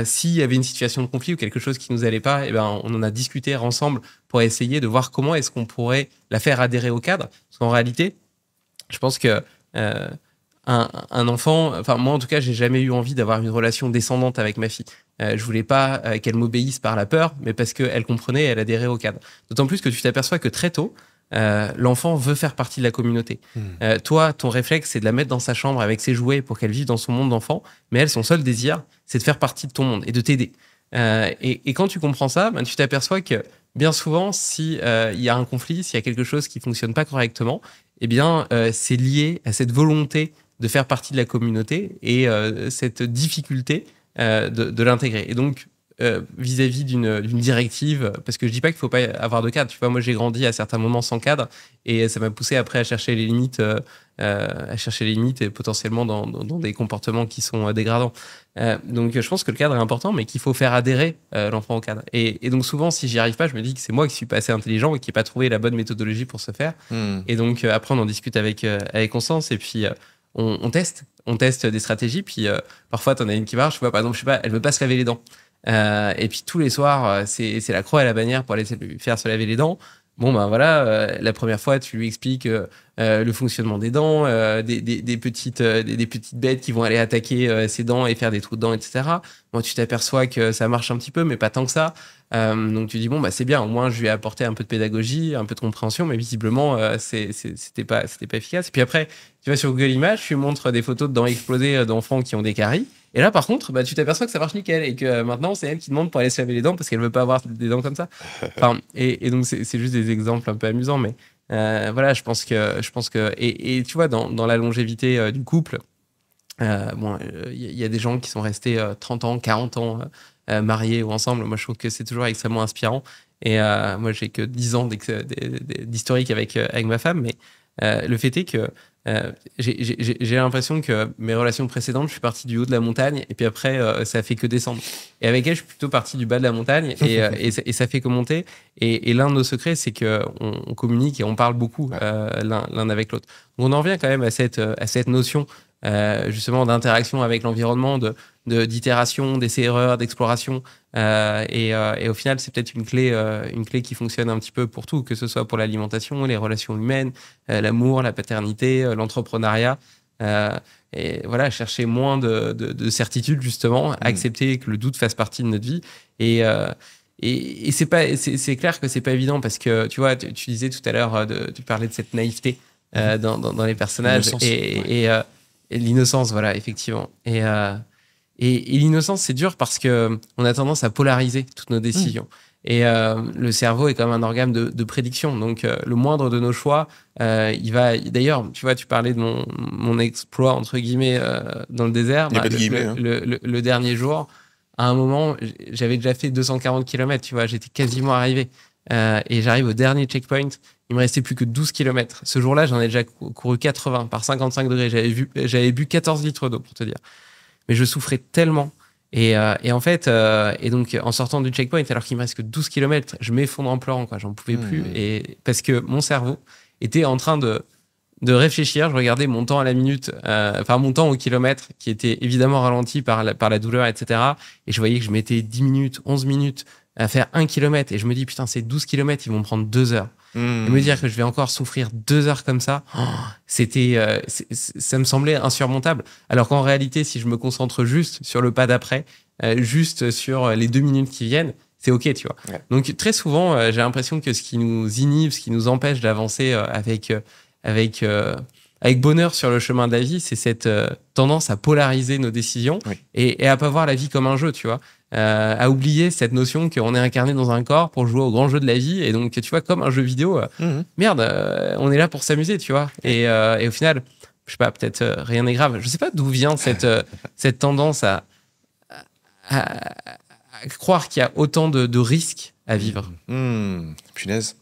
S'il y avait une situation de conflit ou quelque chose qui nous allait pas, on en a discuté ensemble pour essayer de voir comment est-ce qu'on pourrait la faire adhérer au cadre. Parce qu'en réalité, je pense que un enfant, enfin moi en tout cas, j'ai jamais eu envie d'avoir une relation descendante avec ma fille. Je voulais pas qu'elle m'obéisse par la peur, mais parce qu'elle comprenait, elle adhérait au cadre. D'autant plus que tu t'aperçois que très tôt, l'enfant veut faire partie de la communauté. Toi, ton réflexe, c'est de la mettre dans sa chambre avec ses jouets pour qu'elle vive dans son monde d'enfant, mais elle, son seul désir, c'est de faire partie de ton monde et de t'aider. Et quand tu comprends ça, tu t'aperçois que bien souvent, si il y a un conflit, s'il y a quelque chose qui fonctionne pas correctement, c'est lié à cette volonté de faire partie de la communauté et cette difficulté de l'intégrer. Et donc, vis-à-vis d'une directive, parce que je dis pas qu'il faut pas avoir de cadre. Tu vois, moi, j'ai grandi à certains moments sans cadre et ça m'a poussé après à chercher les limites, et potentiellement dans des comportements qui sont dégradants. Donc, je pense que le cadre est important, mais qu'il faut faire adhérer l'enfant au cadre. Et donc, souvent, si j'y arrive pas, je me dis que c'est moi qui suis pas assez intelligent et qui n'ai pas trouvé la bonne méthodologie pour ce faire. Et donc, après, on en discute avec Constance et puis on teste des stratégies. Puis parfois, tu en as une qui marche. Tu vois, par exemple, je sais pas, elle veut pas se laver les dents. Et puis tous les soirs, c'est la croix et la bannière pour aller lui faire se laver les dents. La première fois, tu lui expliques le fonctionnement des dents, des petites bêtes qui vont aller attaquer ses dents et faire des trous de dents, etc. Bon, tu t'aperçois que ça marche un petit peu, mais pas tant que ça. Donc tu dis c'est bien, au moins je lui ai apporté un peu de pédagogie, un peu de compréhension, mais visiblement c'était pas efficace. Et puis après, tu vas sur Google Images, tu montres des photos de dents explosées d'enfants qui ont des caries. Et là, par contre, tu t'aperçois que ça marche nickel et que maintenant, c'est elle qui demande pour aller se laver les dents parce qu'elle veut pas avoir des dents comme ça. Et donc, c'est juste des exemples un peu amusants, mais voilà, je pense que et tu vois, dans la longévité du couple, y a des gens qui sont restés 30 ans, 40 ans mariés ou ensemble. Moi, je trouve que c'est toujours extrêmement inspirant. Et moi, j'ai que 10 ans d'historique avec ma femme, mais le fait est que j'ai l'impression que mes relations précédentes, je suis parti du haut de la montagne et puis après, ça fait que descendre. Et avec elle, je suis plutôt parti du bas de la montagne et ça fait que monter. Et l'un de nos secrets, c'est qu'on communique et on parle beaucoup l'un avec l'autre. Donc on en revient quand même à cette notion justement d'interaction avec l'environnement, d'itération, d'essais-erreurs, d'exploration. Et au final, c'est peut-être une clé qui fonctionne un petit peu pour tout, que ce soit pour l'alimentation, les relations humaines, l'amour, la paternité, l'entrepreneuriat. Et voilà, chercher moins de certitude, justement, accepter que le doute fasse partie de notre vie. Et c'est clair que c'est pas évident parce que, tu vois, tu disais tout à l'heure, tu parlais de cette naïveté dans les personnages. Et l'innocence, voilà, effectivement. Et l'innocence, c'est dur parce que on a tendance à polariser toutes nos décisions. Et le cerveau est comme un organe de prédiction. Donc, le moindre de nos choix, il va... D'ailleurs, tu vois, tu parlais de mon exploit, entre guillemets, dans le désert. Il n'y a pas de guillemets. Le dernier jour, à un moment, j'avais déjà fait 240 km, tu vois, j'étais quasiment arrivé. Et j'arrive au dernier checkpoint, il me restait plus que 12 km. Ce jour-là, j'en ai déjà couru 80 par 55 degrés. J'avais bu 14 litres d'eau, pour te dire. Mais je souffrais tellement. Et en fait, et donc en sortant du checkpoint, alors qu'il me reste que 12 km, je m'effondre en pleurant, quoi. J'en pouvais plus. Et parce que mon cerveau était en train de réfléchir. Je regardais mon temps à la minute, mon temps au kilomètre, qui était évidemment ralenti par la douleur, etc. Et je voyais que je mettais 10 minutes, 11 minutes à faire 1 kilomètre. Et je me dis, putain, ces 12 kilomètres, ils vont me prendre 2 heures. Et me dire que je vais encore souffrir 2 heures comme ça, ça me semblait insurmontable. Alors qu'en réalité, si je me concentre juste sur le pas d'après, juste sur les 2 minutes qui viennent, c'est OK, tu vois. Ouais. Donc, très souvent, j'ai l'impression que ce qui nous inhibe, ce qui nous empêche d'avancer avec avec bonheur sur le chemin de la vie, c'est cette tendance à polariser nos décisions et à pas voir la vie comme un jeu, tu vois. À oublier cette notion qu'on est incarné dans un corps pour jouer au grand jeu de la vie. Et donc, tu vois, comme un jeu vidéo, merde, on est là pour s'amuser, tu vois. Et au final, je sais pas, peut-être rien n'est grave. Je sais pas d'où vient cette tendance à croire qu'il y a autant de risques à vivre. Punaise.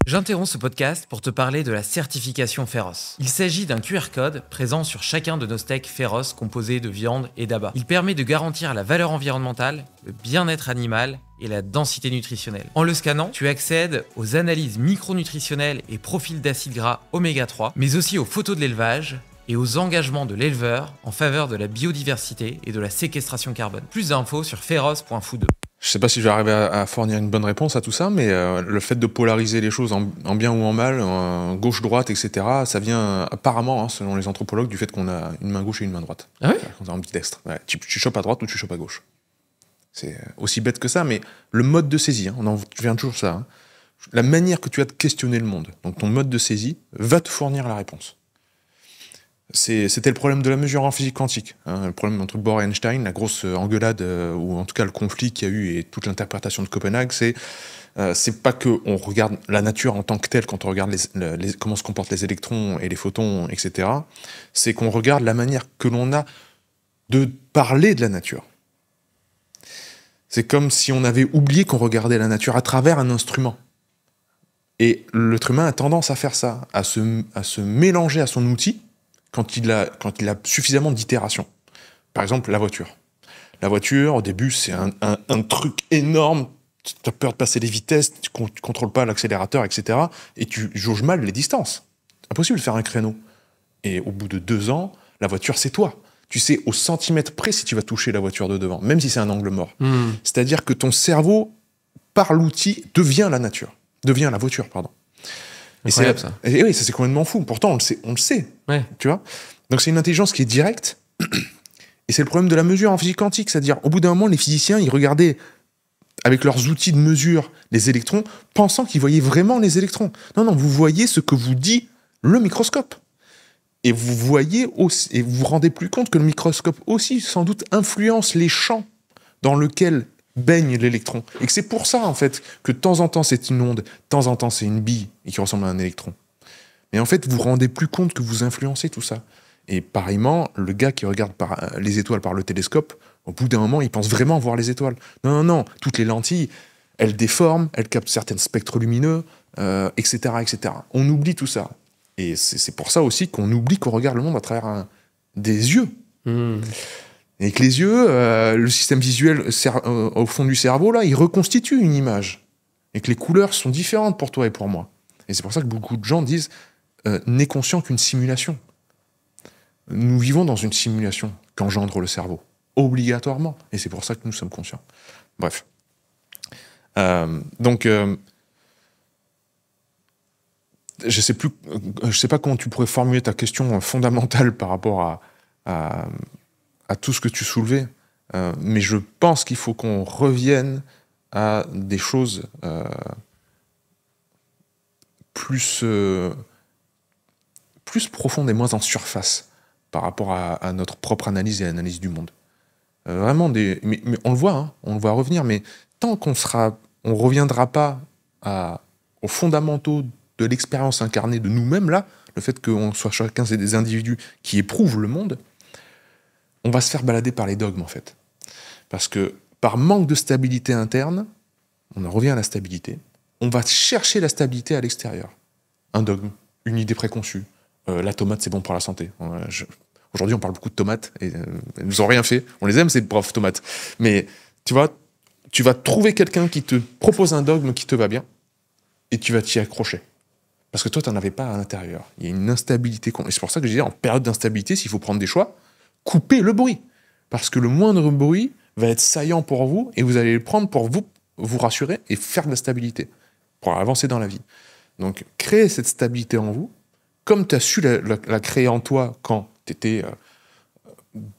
J'interromps ce podcast pour te parler de la certification Pharos. Il s'agit d'un QR code présent sur chacun de nos steaks Pharos composés de viande et d'abats. Il permet de garantir la valeur environnementale, le bien-être animal et la densité nutritionnelle. En le scannant, tu accèdes aux analyses micronutritionnelles et profils d'acides gras oméga 3, mais aussi aux photos de l'élevage et aux engagements de l'éleveur en faveur de la biodiversité et de la séquestration carbone. Plus d'infos sur pharos.food. Je sais pas si je vais arriver à fournir une bonne réponse à tout ça, mais le fait de polariser les choses en bien ou en mal, en gauche-droite, etc., ça vient apparemment, selon les anthropologues, du fait qu'on a une main gauche et une main droite. Ah ouais ? On a ambidextre. Ouais, tu chopes à droite ou tu chopes à gauche. C'est aussi bête que ça, mais le mode de saisie, on en vient toujours ça. La manière que tu as de questionner le monde, donc ton mode de saisie, va te fournir la réponse. C'était le problème de la mesure en physique quantique. Le problème entre Bohr et Einstein, la grosse engueulade, ou en tout cas le conflit qu'il y a eu et toute l'interprétation de Copenhague, c'est pas qu'on regarde la nature en tant que telle quand on regarde comment se comportent les électrons et les photons, etc. C'est qu'on regarde la manière que l'on a de parler de la nature. C'est comme si on avait oublié qu'on regardait la nature à travers un instrument. Et l'être humain a tendance à faire ça, à se mélanger à son outil, quand il a suffisamment d'itérations. Par exemple, la voiture. La voiture, au début, c'est un truc énorme, tu as peur de passer les vitesses, tu contrôles pas l'accélérateur, etc. Et tu jauges mal les distances. Impossible de faire un créneau. Et au bout de 2 ans, la voiture, c'est toi. Tu sais au centimètre près si tu vas toucher la voiture de devant, même si c'est un angle mort. C'est-à-dire que ton cerveau, par l'outil, devient la voiture, pardon. Incroyable, ça. Et oui, ça c'est complètement fou. Pourtant, on le sait. Ouais. Tu vois. Donc c'est une intelligence qui est directe. Et c'est le problème de la mesure en physique quantique. C'est-à-dire, au bout d'un moment, les physiciens, ils regardaient avec leurs outils de mesure les électrons, pensant qu'ils voyaient vraiment les électrons. Non, vous voyez ce que vous dit le microscope. Et vous voyez aussi, et vous vous rendez plus compte que le microscope aussi, sans doute, influence les champs dans lesquels baigne l'électron. Et que c'est pour ça, en fait, que de temps en temps, c'est une onde, de temps en temps, c'est une bille et qui ressemble à un électron. Mais en fait, vous vous rendez plus compte que vous influencez tout ça. Et pareillement, le gars qui regarde les étoiles par le télescope, au bout d'un moment, il pense vraiment voir les étoiles. Non, toutes les lentilles, elles déforment, elles captent certains spectres lumineux, etc., etc. On oublie tout ça. Et c'est pour ça aussi qu'on oublie qu'on regarde le monde à travers des yeux. Et que les yeux, le système visuel au fond du cerveau, là, il reconstitue une image. Et que les couleurs sont différentes pour toi et pour moi. Et c'est pour ça que beaucoup de gens disent n'est conscient qu'une simulation. Nous vivons dans une simulation qu'engendre le cerveau, obligatoirement. Et c'est pour ça que nous sommes conscients. Bref. Donc, je sais pas comment tu pourrais formuler ta question fondamentale par rapport à tout ce que tu soulevais, mais je pense qu'il faut qu'on revienne à des choses plus profondes et moins en surface par rapport à notre propre analyse et analyse du monde. Vraiment, mais on le voit, on le voit revenir, mais tant qu'on reviendra pas aux fondamentaux de l'expérience incarnée de nous-mêmes, là, le fait qu'on soit chacun des individus qui éprouvent le monde, on va se faire balader par les dogmes, en fait. Parce que, par manque de stabilité interne, on en revient à la stabilité, on va chercher la stabilité à l'extérieur. Un dogme, une idée préconçue. La tomate, c'est bon pour la santé. Aujourd'hui, on parle beaucoup de tomates, et elles nous ont rien fait. On les aime, ces pauvres tomates. Mais, tu vois, tu vas trouver quelqu'un qui te propose un dogme qui te va bien, et tu vas t'y accrocher. Parce que toi, tu n'en avais pas à l'intérieur. Il y a une instabilité. Et c'est pour ça que je disais, en période d'instabilité, s'il faut prendre des choix, coupez le bruit. Parce que le moindre bruit va être saillant pour vous, et vous allez le prendre pour vous rassurer et faire de la stabilité, pour avancer dans la vie. Donc, créez cette stabilité en vous, comme tu as su la créer en toi quand tu étais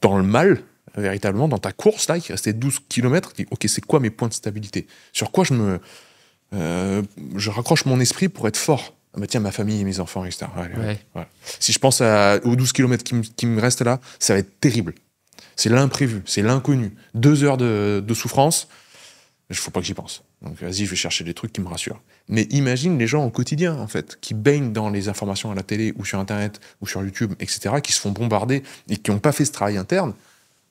dans le mal, véritablement, dans ta course, là, qui restait 12 km, ok, c'est quoi mes points de stabilité ? Sur quoi je raccroche mon esprit pour être fort ? Ah bah tiens, ma famille et mes enfants, etc. Ouais. Si je pense aux 12 km qui me restent là, ça va être terrible. C'est l'imprévu, c'est l'inconnu. 2 heures de souffrance, il ne faut pas que j'y pense. Donc vas-y, je vais chercher des trucs qui me rassurent. Mais imagine les gens au quotidien, en fait, qui baignent dans les informations à la télé ou sur Internet ou sur YouTube, etc., qui se font bombarder et qui n'ont pas fait ce travail interne,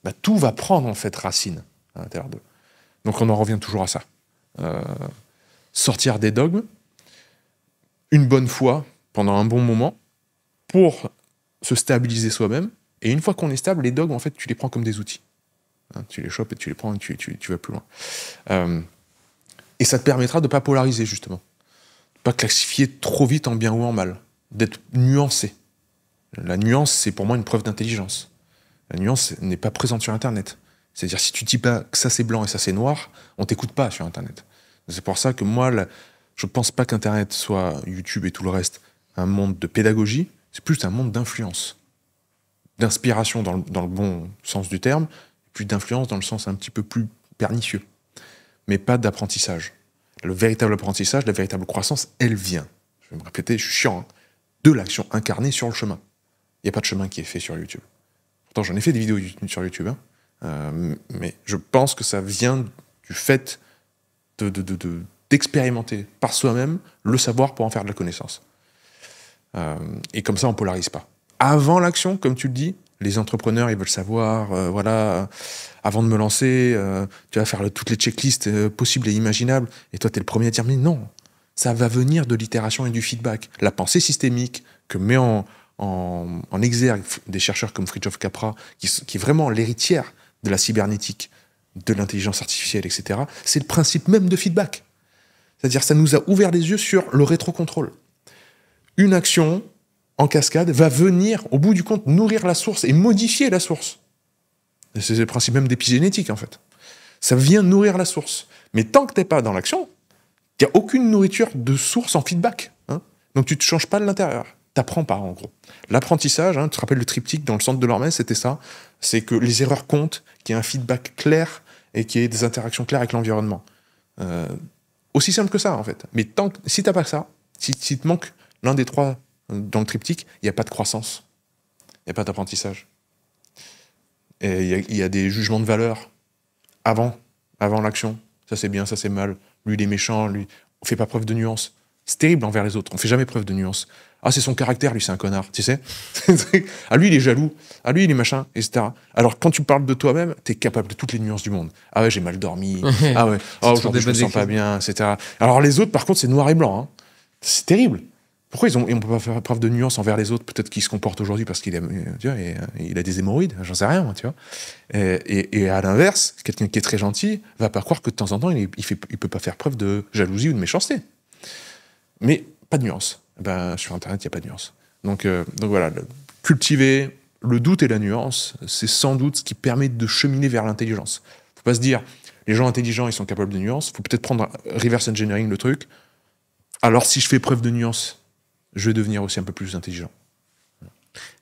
bah, tout va prendre, en fait, racine à l'intérieur d'eux. Donc on en revient toujours à ça. Sortir des dogmes, une bonne fois, pendant un bon moment, pour se stabiliser soi-même. Et une fois qu'on est stable, les dogmes, en fait, tu les prends comme des outils. Hein, tu les chopes et tu les prends et tu vas plus loin. Et ça te permettra de ne pas polariser, justement. De ne pas classifier trop vite en bien ou en mal. D'être nuancé. La nuance, c'est pour moi une preuve d'intelligence. La nuance n'est pas présente sur Internet. C'est-à-dire, si tu dis pas que ça c'est blanc et ça c'est noir, on t'écoute pas sur Internet. C'est pour ça que moi, je pense pas qu'Internet soit YouTube et tout le reste un monde de pédagogie, c'est plus un monde d'influence. D'inspiration dans le bon sens du terme, puis d'influence dans le sens un petit peu plus pernicieux. Mais pas d'apprentissage. Le véritable apprentissage, la véritable croissance, elle vient, je vais me répéter, je suis chiant, hein, de l'action incarnée sur le chemin. Il n'y a pas de chemin qui est fait sur YouTube. Pourtant, j'en ai fait des vidéos sur YouTube, hein, mais je pense que ça vient du fait d'expérimenter par soi-même le savoir pour en faire de la connaissance. Et comme ça, on ne polarise pas. Avant l'action, comme tu le dis, les entrepreneurs, ils veulent savoir, avant de me lancer, tu vas faire toutes les checklists possibles et imaginables, et toi, tu es le premier à dire, mais non, ça va venir de l'itération et du feedback. La pensée systémique que met en exergue des chercheurs comme Fritjof Capra, qui est vraiment l'héritière de la cybernétique, de l'intelligence artificielle, etc., c'est le principe même de feedback. C'est-à-dire, ça nous a ouvert les yeux sur le rétrocontrôle. Une action en cascade va venir, au bout du compte, nourrir la source et modifier la source. Et c'est le principe même d'épigénétique, en fait. Ça vient nourrir la source. Mais tant que tu n'es pas dans l'action, il n'y a aucune nourriture de source en feedback. Hein. Donc tu ne te changes pas de l'intérieur. Tu n'apprends pas, en gros. L'apprentissage, tu te rappelles le triptyque dans le centre de l'Hormèse, c'était ça. C'est que les erreurs comptent, qu'il y ait un feedback clair et qu'il y ait des interactions claires avec l'environnement. Aussi simple que ça, en fait. Mais si tu n'as pas ça, si te manque l'un des trois dans le triptyque, il n'y a pas de croissance. Il n'y a pas d'apprentissage. Et il y a des jugements de valeur avant l'action. Ça c'est bien, ça c'est mal. Lui il est méchant, lui. On ne fait pas preuve de nuance. C'est terrible envers les autres. On ne fait jamais preuve de nuance. Ah, c'est son caractère, lui c'est un connard, tu sais. Ah, lui il est jaloux. Ah, lui il est machin, etc. Alors quand tu parles de toi-même, tu es capable de toutes les nuances du monde. Ah ouais, j'ai mal dormi. Ah ouais, aujourd'hui je me sens pas bien, etc. Alors les autres, par contre, c'est noir et blanc. Hein. C'est terrible. Pourquoi on ne peut pas faire preuve de nuance envers les autres? Peut-être qu'il se comporte aujourd'hui parce qu'il a des hémorroïdes, j'en sais rien, tu vois. Et à l'inverse, quelqu'un qui est très gentil va pas croire que de temps en temps, il peut pas faire preuve de jalousie ou de méchanceté. Mais pas de nuance. Ben, sur Internet, il n'y a pas de nuance. Donc voilà, cultiver le doute et la nuance, c'est sans doute ce qui permet de cheminer vers l'intelligence. Faut pas se dire, les gens intelligents, ils sont capables de nuance. Faut peut-être prendre reverse engineering le truc. Alors si je fais preuve de nuance, je vais devenir aussi un peu plus intelligent.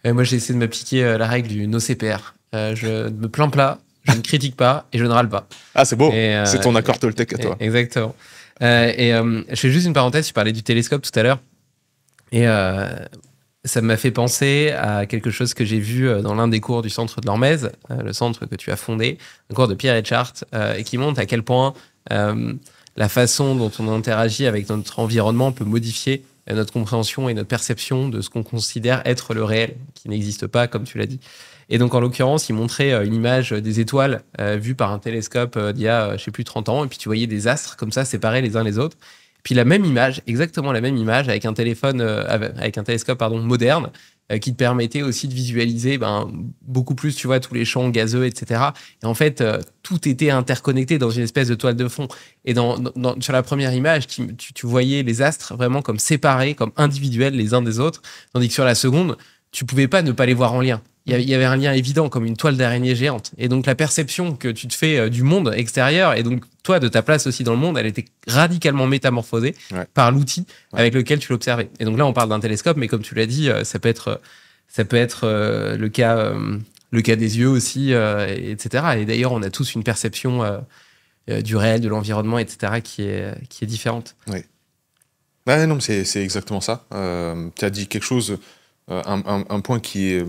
Moi, j'ai essayé de m'appliquer la règle du no-CPR. Je me plains pas, je ne critique pas et je ne râle pas. Ah, c'est beau. C'est ton accord Toltec à toi. Exactement. Je fais juste une parenthèse, tu parlais du télescope tout à l'heure. Et ça m'a fait penser à quelque chose que j'ai vu dans l'un des cours du centre de l'Hormèse, le centre que tu as fondé, un cours de Pierre Etchart, et qui montre à quel point la façon dont on interagit avec notre environnement peut modifier notre compréhension et notre perception de ce qu'on considère être le réel, qui n'existe pas, comme tu l'as dit. Et donc, en l'occurrence, il montrait une image des étoiles vues par un télescope d'il y a, je sais plus, 30 ans, et puis tu voyais des astres comme ça, séparés les uns les autres. Puis la même image, exactement la même image, avec un télescope moderne, qui te permettait aussi de visualiser beaucoup plus, tu vois, tous les champs gazeux, etc. Et en fait, tout était interconnecté dans une espèce de toile de fond. Et sur la première image, tu voyais les astres vraiment comme séparés, comme individuels les uns des autres, tandis que sur la seconde, tu pouvais pas ne pas les voir en lien. Il y avait un lien évident, comme une toile d'araignée géante. Et donc, la perception que tu te fais du monde extérieur, et donc, toi, de ta place aussi dans le monde, elle était radicalement métamorphosée par l'outil avec lequel tu l'observais. Et donc là, on parle d'un télescope, mais comme tu l'as dit, ça peut être le cas des yeux aussi, etc. Et d'ailleurs, on a tous une perception du réel, de l'environnement, etc., qui est différente. Oui. Ouais, non, c'est exactement ça. Tu as dit quelque chose, un point que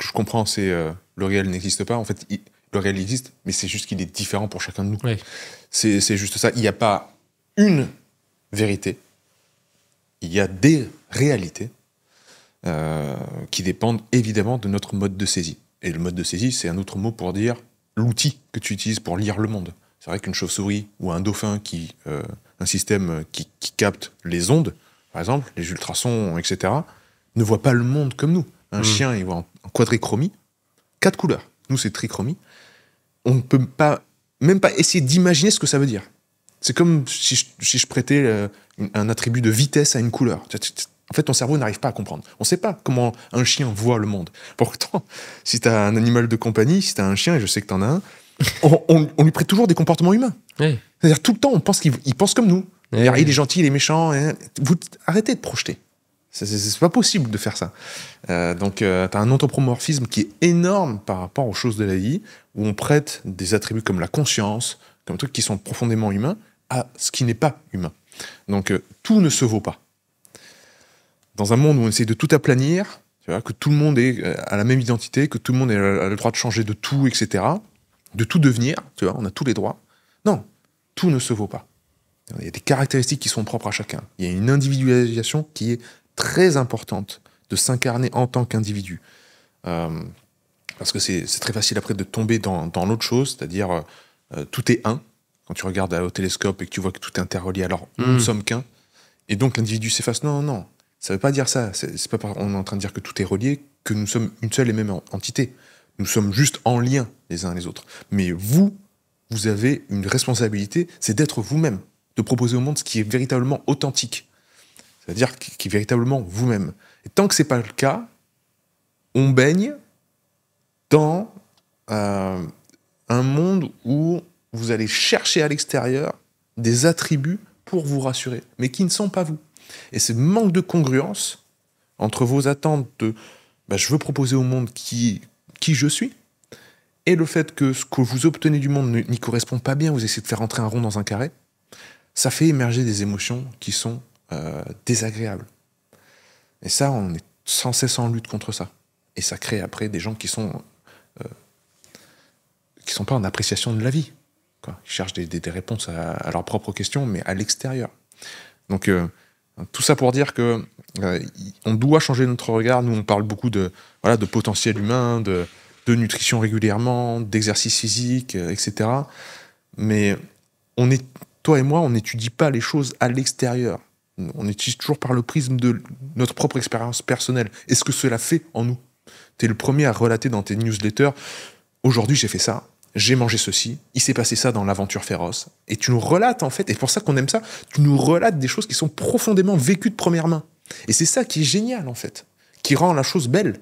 je comprends, c'est le réel n'existe pas. En fait, le réel existe, mais c'est juste qu'il est différent pour chacun de nous. Oui. C'est juste ça. Il n'y a pas une vérité. Il y a des réalités qui dépendent évidemment de notre mode de saisie. Et le mode de saisie, c'est un autre mot pour dire l'outil que tu utilises pour lire le monde. C'est vrai qu'une chauve-souris ou un dauphin un système qui capte les ondes, par exemple, les ultrasons, etc., ne voit pas le monde comme nous. Un chien, il voit en quadrichromie, 4 couleurs. Nous, c'est trichromie. On ne peut même pas essayer d'imaginer ce que ça veut dire. C'est comme si je prêtais un attribut de vitesse à une couleur. En fait, ton cerveau n'arrive pas à comprendre. On ne sait pas comment un chien voit le monde. Pourtant, si tu as un animal de compagnie, si tu as un chien, et je sais que tu en as un, on lui prête toujours des comportements humains. Oui. C'est-à-dire tout le temps, on pense qu'il pense comme nous. Oui. Il est gentil, il est méchant. Arrêtez de projeter. C'est pas possible de faire ça. Donc, tu as un anthropomorphisme qui est énorme par rapport aux choses de la vie, où on prête des attributs comme la conscience, comme des trucs qui sont profondément humains, à ce qui n'est pas humain. Donc, tout ne se vaut pas. Dans un monde où on essaie de tout aplanir, tu vois, que tout le monde a la même identité, que tout le monde a le droit de changer de tout, etc., de tout devenir, tu vois, on a tous les droits. Non, tout ne se vaut pas. Il y a des caractéristiques qui sont propres à chacun. Il y a une individualisation qui est très importante de s'incarner en tant qu'individu. Parce que c'est très facile après de tomber dans l'autre chose, c'est-à-dire tout est un. Quand tu regardes au télescope et que tu vois que tout est interrelié, alors nous ne sommes qu'un. Et donc l'individu s'efface. Non, non, ça ne veut pas dire ça. C'est pas on est en train de dire que tout est relié, que nous sommes une seule et même entité. Nous sommes juste en lien les uns les autres. Mais vous avez une responsabilité, c'est d'être vous-même, de proposer au monde ce qui est véritablement authentique. C'est-à-dire qui est véritablement vous-même. Et tant que c'est pas le cas, on baigne dans un monde où vous allez chercher à l'extérieur des attributs pour vous rassurer, mais qui ne sont pas vous. Et ce manque de congruence entre vos attentes de je veux proposer au monde qui je suis, et le fait que ce que vous obtenez du monde n'y correspond pas bien, vous essayez de faire entrer un rond dans un carré, ça fait émerger des émotions qui sont désagréables. Et ça, on est sans cesse en lutte contre ça. Et ça crée après des gens qui sont pas en appréciation de la vie. Quoi. Ils cherchent des réponses à leurs propres questions, mais à l'extérieur. Donc, tout ça pour dire que on doit changer notre regard. Nous, on parle beaucoup de potentiel humain, de nutrition régulièrement, d'exercice physique, etc. Mais toi et moi, on n'étudie pas les choses à l'extérieur. On étudie toujours par le prisme de notre propre expérience personnelle. Est-ce que cela fait en nous ? Tu es le premier à relater dans tes newsletters « Aujourd'hui, j'ai fait ça, j'ai mangé ceci, il s'est passé ça dans l'aventure féroce. » Et tu nous relates, en fait, et c'est pour ça qu'on aime ça, tu nous relates des choses qui sont profondément vécues de première main. Et c'est ça qui est génial, en fait, qui rend la chose belle.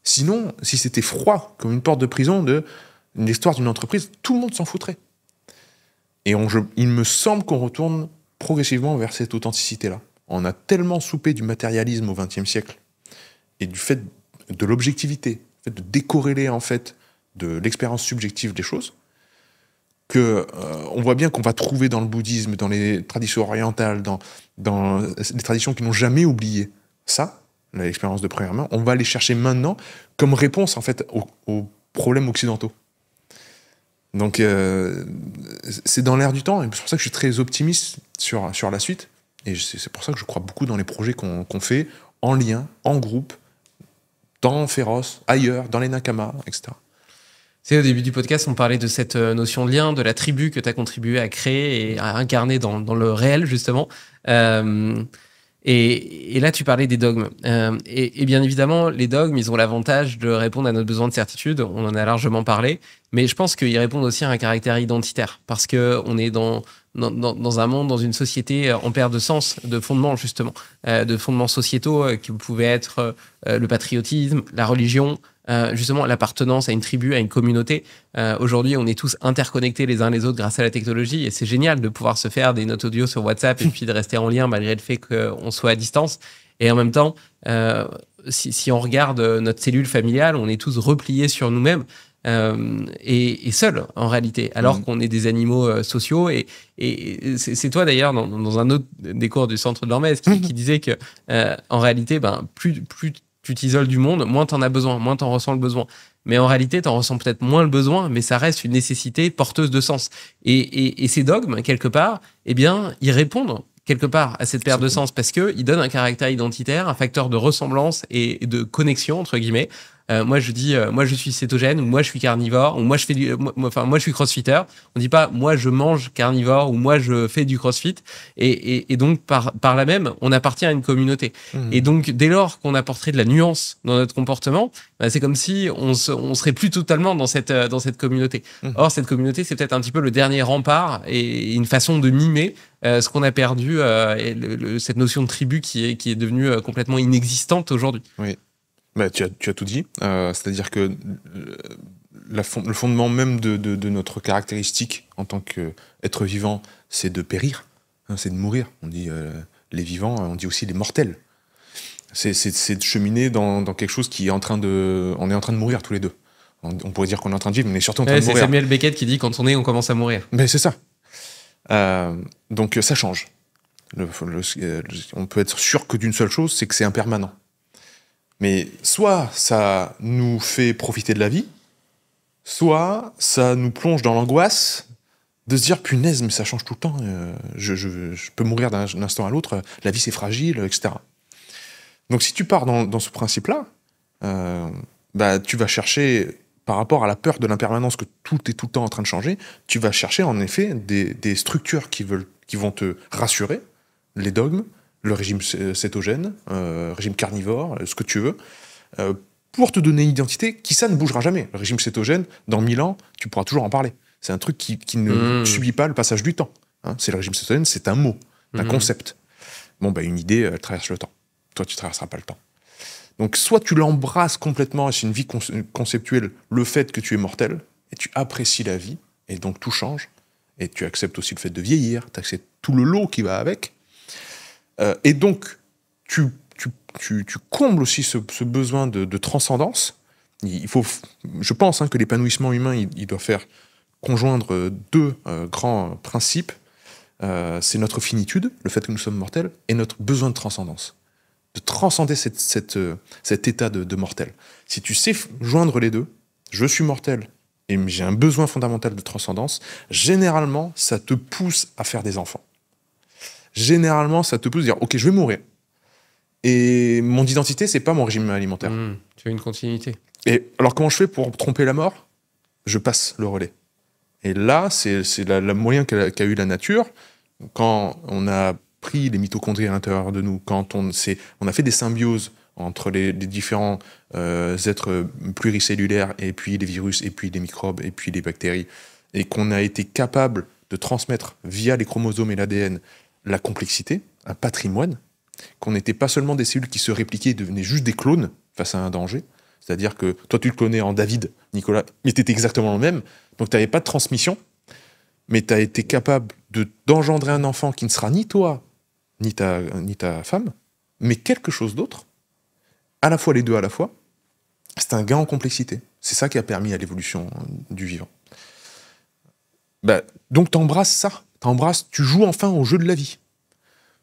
Sinon, si c'était froid, comme une porte de prison une histoire d'une entreprise, tout le monde s'en foutrait. Et il me semble qu'on retourne progressivement vers cette authenticité-là. On a tellement soupé du matérialisme au XXe siècle et du fait de l'objectivité, le fait de décorréler en fait de l'expérience subjective des choses, que on voit bien qu'on va trouver dans le bouddhisme, dans les traditions orientales, dans les traditions qui n'ont jamais oublié ça, l'expérience de première main, on va aller chercher maintenant comme réponse en fait aux problèmes occidentaux. Donc c'est dans l'air du temps, et c'est pour ça que je suis très optimiste sur la suite, et c'est pour ça que je crois beaucoup dans les projets qu'on fait, en lien, en groupe, dans Féroce, ailleurs, dans les Nakamas, etc. C'est au début du podcast, on parlait de cette notion de lien, de la tribu que tu as contribué à créer et à incarner dans le réel, justement. Et là, tu parlais des dogmes. Et bien évidemment, les dogmes, ils ont l'avantage de répondre à notre besoin de certitude. On en a largement parlé. Mais je pense qu'ils répondent aussi à un caractère identitaire. Parce qu'on est dans un monde, dans une société en perte de sens, de fondements, justement. De fondements sociétaux qui pouvaient être le patriotisme, la religion, justement l'appartenance à une tribu, à une communauté. Aujourd'hui, on est tous interconnectés les uns les autres grâce à la technologie, et c'est génial de pouvoir se faire des notes audio sur WhatsApp et puis de rester en lien malgré le fait qu'on soit à distance. Et en même temps, si on regarde notre cellule familiale, on est tous repliés sur nous-mêmes. Et seul en réalité, alors qu'on est des animaux sociaux. Et c'est toi d'ailleurs dans un autre des cours du centre de l'Hormèse qui disait que en réalité, plus tu t'isoles du monde, moins t'en as besoin, moins t'en ressens le besoin. Mais en réalité, t'en ressens peut-être moins le besoin, mais ça reste une nécessité porteuse de sens. Et ces dogmes, quelque part, eh bien, ils répondent quelque part à cette perte de sens parce qu'ils donnent un caractère identitaire, un facteur de ressemblance et de connexion, entre guillemets. Moi, je dis, moi, je suis cétogène, ou moi, je suis carnivore, ou moi, je fais moi, je suis crossfitter. On dit pas, moi, je mange carnivore, ou moi, je fais du crossfit. Et donc, par là même, on appartient à une communauté. Et donc, dès lors qu'on apporterait de la nuance dans notre comportement, c'est comme si on serait plus totalement dans cette communauté. Or, cette communauté, c'est peut-être un petit peu le dernier rempart et une façon de mimer ce qu'on a perdu, cette notion de tribu qui est devenue complètement inexistante aujourd'hui. Oui. Tu as tout dit. C'est-à-dire que le fondement même de notre caractéristique en tant qu'être vivant, c'est de périr, c'est de mourir. On dit les vivants, on dit aussi les mortels. C'est de cheminer dans quelque chose qui est on est en train de mourir tous les deux. On pourrait dire qu'on est en train de vivre, mais on est surtout en train de mourir. C'est Samuel Beckett qui dit quand on commence à mourir. Mais c'est ça. Donc ça change. On peut être sûr que d'une seule chose, c'est que c'est impermanent. Mais soit ça nous fait profiter de la vie, soit ça nous plonge dans l'angoisse de se dire punaise, mais ça change tout le temps, je peux mourir d'un instant à l'autre, la vie c'est fragile, etc. Donc si tu pars dans ce principe-là, tu vas chercher, par rapport à la peur de l'impermanence, que tout est tout le temps en train de changer, tu vas chercher en effet des structures qui vont te rassurer, les dogmes, le régime cétogène, régime carnivore, ce que tu veux, pour te donner une identité qui, ça, ne bougera jamais. Le régime cétogène, dans 1000 ans, tu pourras toujours en parler. C'est un truc qui ne subit pas le passage du temps. C'est le régime cétogène, c'est un mot, un concept. Une idée, elle traverse le temps. Toi, tu ne traverseras pas le temps. Donc, soit tu l'embrasses complètement, et c'est une vie conceptuelle, le fait que tu es mortel, et tu apprécies la vie, et donc tout change, et tu acceptes aussi le fait de vieillir, tu acceptes tout le lot qui va avec, et donc, tu combles aussi ce besoin de transcendance. Je pense que l'épanouissement humain, il doit faire conjoindre deux grands principes. C'est notre finitude, le fait que nous sommes mortels, et notre besoin de transcendance. De transcender cet état de mortel. Si tu sais joindre les deux, je suis mortel, et j'ai un besoin fondamental de transcendance, généralement, ça te pousse à faire des enfants. Généralement, ça te pousse à dire « Ok, je vais mourir. » Et mon identité, c'est pas mon régime alimentaire. Tu as une continuité. Et alors, comment je fais pour tromper la mort ? Je passe le relais. Et là, c'est le moyen qu'a eu la nature. Quand on a pris les mitochondries à l'intérieur de nous, quand on a fait des symbioses entre les différents êtres pluricellulaires, et puis les virus, et puis les microbes, et puis les bactéries, et qu'on a été capable de transmettre via les chromosomes et l'ADN la complexité, un patrimoine, qu'on n'était pas seulement des cellules qui se répliquaient et devenaient juste des clones face à un danger, c'est-à-dire que toi tu le clonais en David, Nicolas, mais tu étais exactement le même, donc tu n'avais pas de transmission, mais tu as été capable d'engendrer un enfant qui ne sera ni toi, ni ta femme, mais quelque chose d'autre, à la fois les deux à la fois. C'est un gain en complexité. C'est ça qui a permis à l'évolution du vivant. Donc t'embrasses ça. Tu joues enfin au jeu de la vie.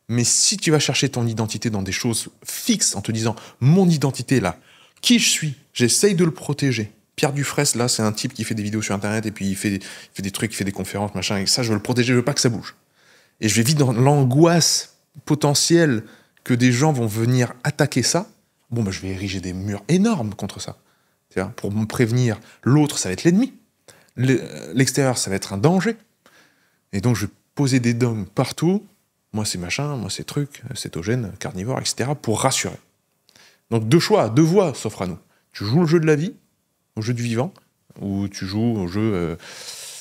Mais si tu vas chercher ton identité dans des choses fixes, en te disant « mon identité, là, qui je suis, j'essaye de le protéger ». Pierre Dufresne, là, c'est un type qui fait des vidéos sur Internet, et puis il fait des trucs, il fait des conférences, machin, et ça, je veux le protéger, je veux pas que ça bouge. Et je vais vivre dans l'angoisse potentielle que des gens vont venir attaquer ça. Je vais ériger des murs énormes contre ça. Pour me prévenir, l'autre, ça va être l'ennemi. L'extérieur, ça va être un danger. Et donc, je vais poser des dogmes partout. Moi, c'est machin, moi, c'est truc, cétogène, carnivore, etc., pour rassurer. Donc, deux voies s'offrent à nous. Tu joues le jeu de la vie, au jeu du vivant, ou tu joues au jeu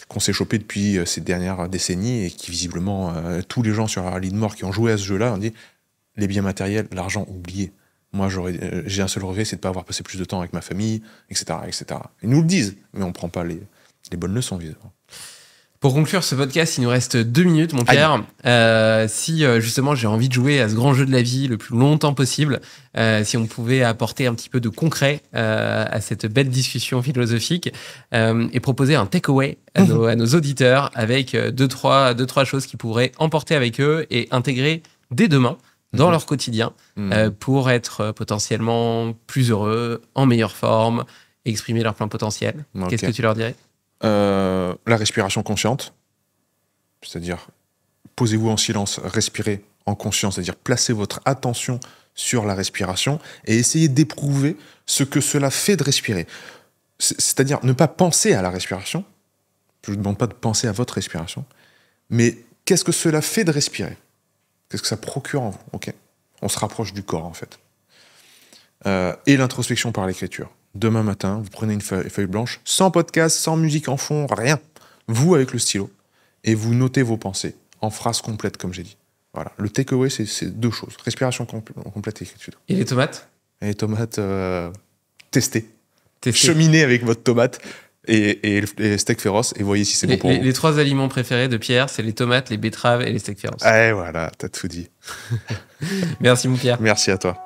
qu'on s'est chopé depuis ces dernières décennies, et qui, visiblement, tous les gens sur la ligne de mort qui ont joué à ce jeu-là ont dit « les biens matériels, l'argent, oublié. Moi, j'ai un seul regret, c'est de ne pas avoir passé plus de temps avec ma famille, etc., etc. » Ils nous le disent, mais on ne prend pas les bonnes leçons, visiblement. Pour conclure ce podcast, il nous reste 2 minutes, mon Pierre. Si justement j'ai envie de jouer à ce grand jeu de la vie le plus longtemps possible, si on pouvait apporter un petit peu de concret à cette belle discussion philosophique et proposer un takeaway à nos auditeurs avec deux, trois choses qu'ils pourraient emporter avec eux et intégrer dès demain dans leur quotidien pour être potentiellement plus heureux, en meilleure forme, exprimer leur plein potentiel. Okay. Qu'est-ce que tu leur dirais ? La respiration consciente, c'est-à-dire posez-vous en silence, respirez en conscience, c'est-à-dire placez votre attention sur la respiration et essayez d'éprouver ce que cela fait de respirer. C'est-à-dire ne pas penser à la respiration, je ne vous demande pas de penser à votre respiration, mais qu'est-ce que cela fait de respirer ? Qu'est-ce que ça procure en vous ? Okay. On se rapproche du corps en fait. Et l'introspection par l'écriture. Demain matin, vous prenez une feuille blanche, sans podcast, sans musique en fond, rien. Vous avec le stylo. Et vous notez vos pensées, en phrases complètes, comme j'ai dit. Voilà. Le takeaway, c'est 2 choses. Respiration complète et écriture. Et les tomates ? Et les tomates, testez. Cheminez avec votre tomate et les steaks féroces et voyez si c'est bon pour vous. Les 3 aliments préférés de Pierre, c'est les tomates, les betteraves et les steaks féroces. Ah, voilà, t'as tout dit. Merci, mon Pierre. Merci à toi.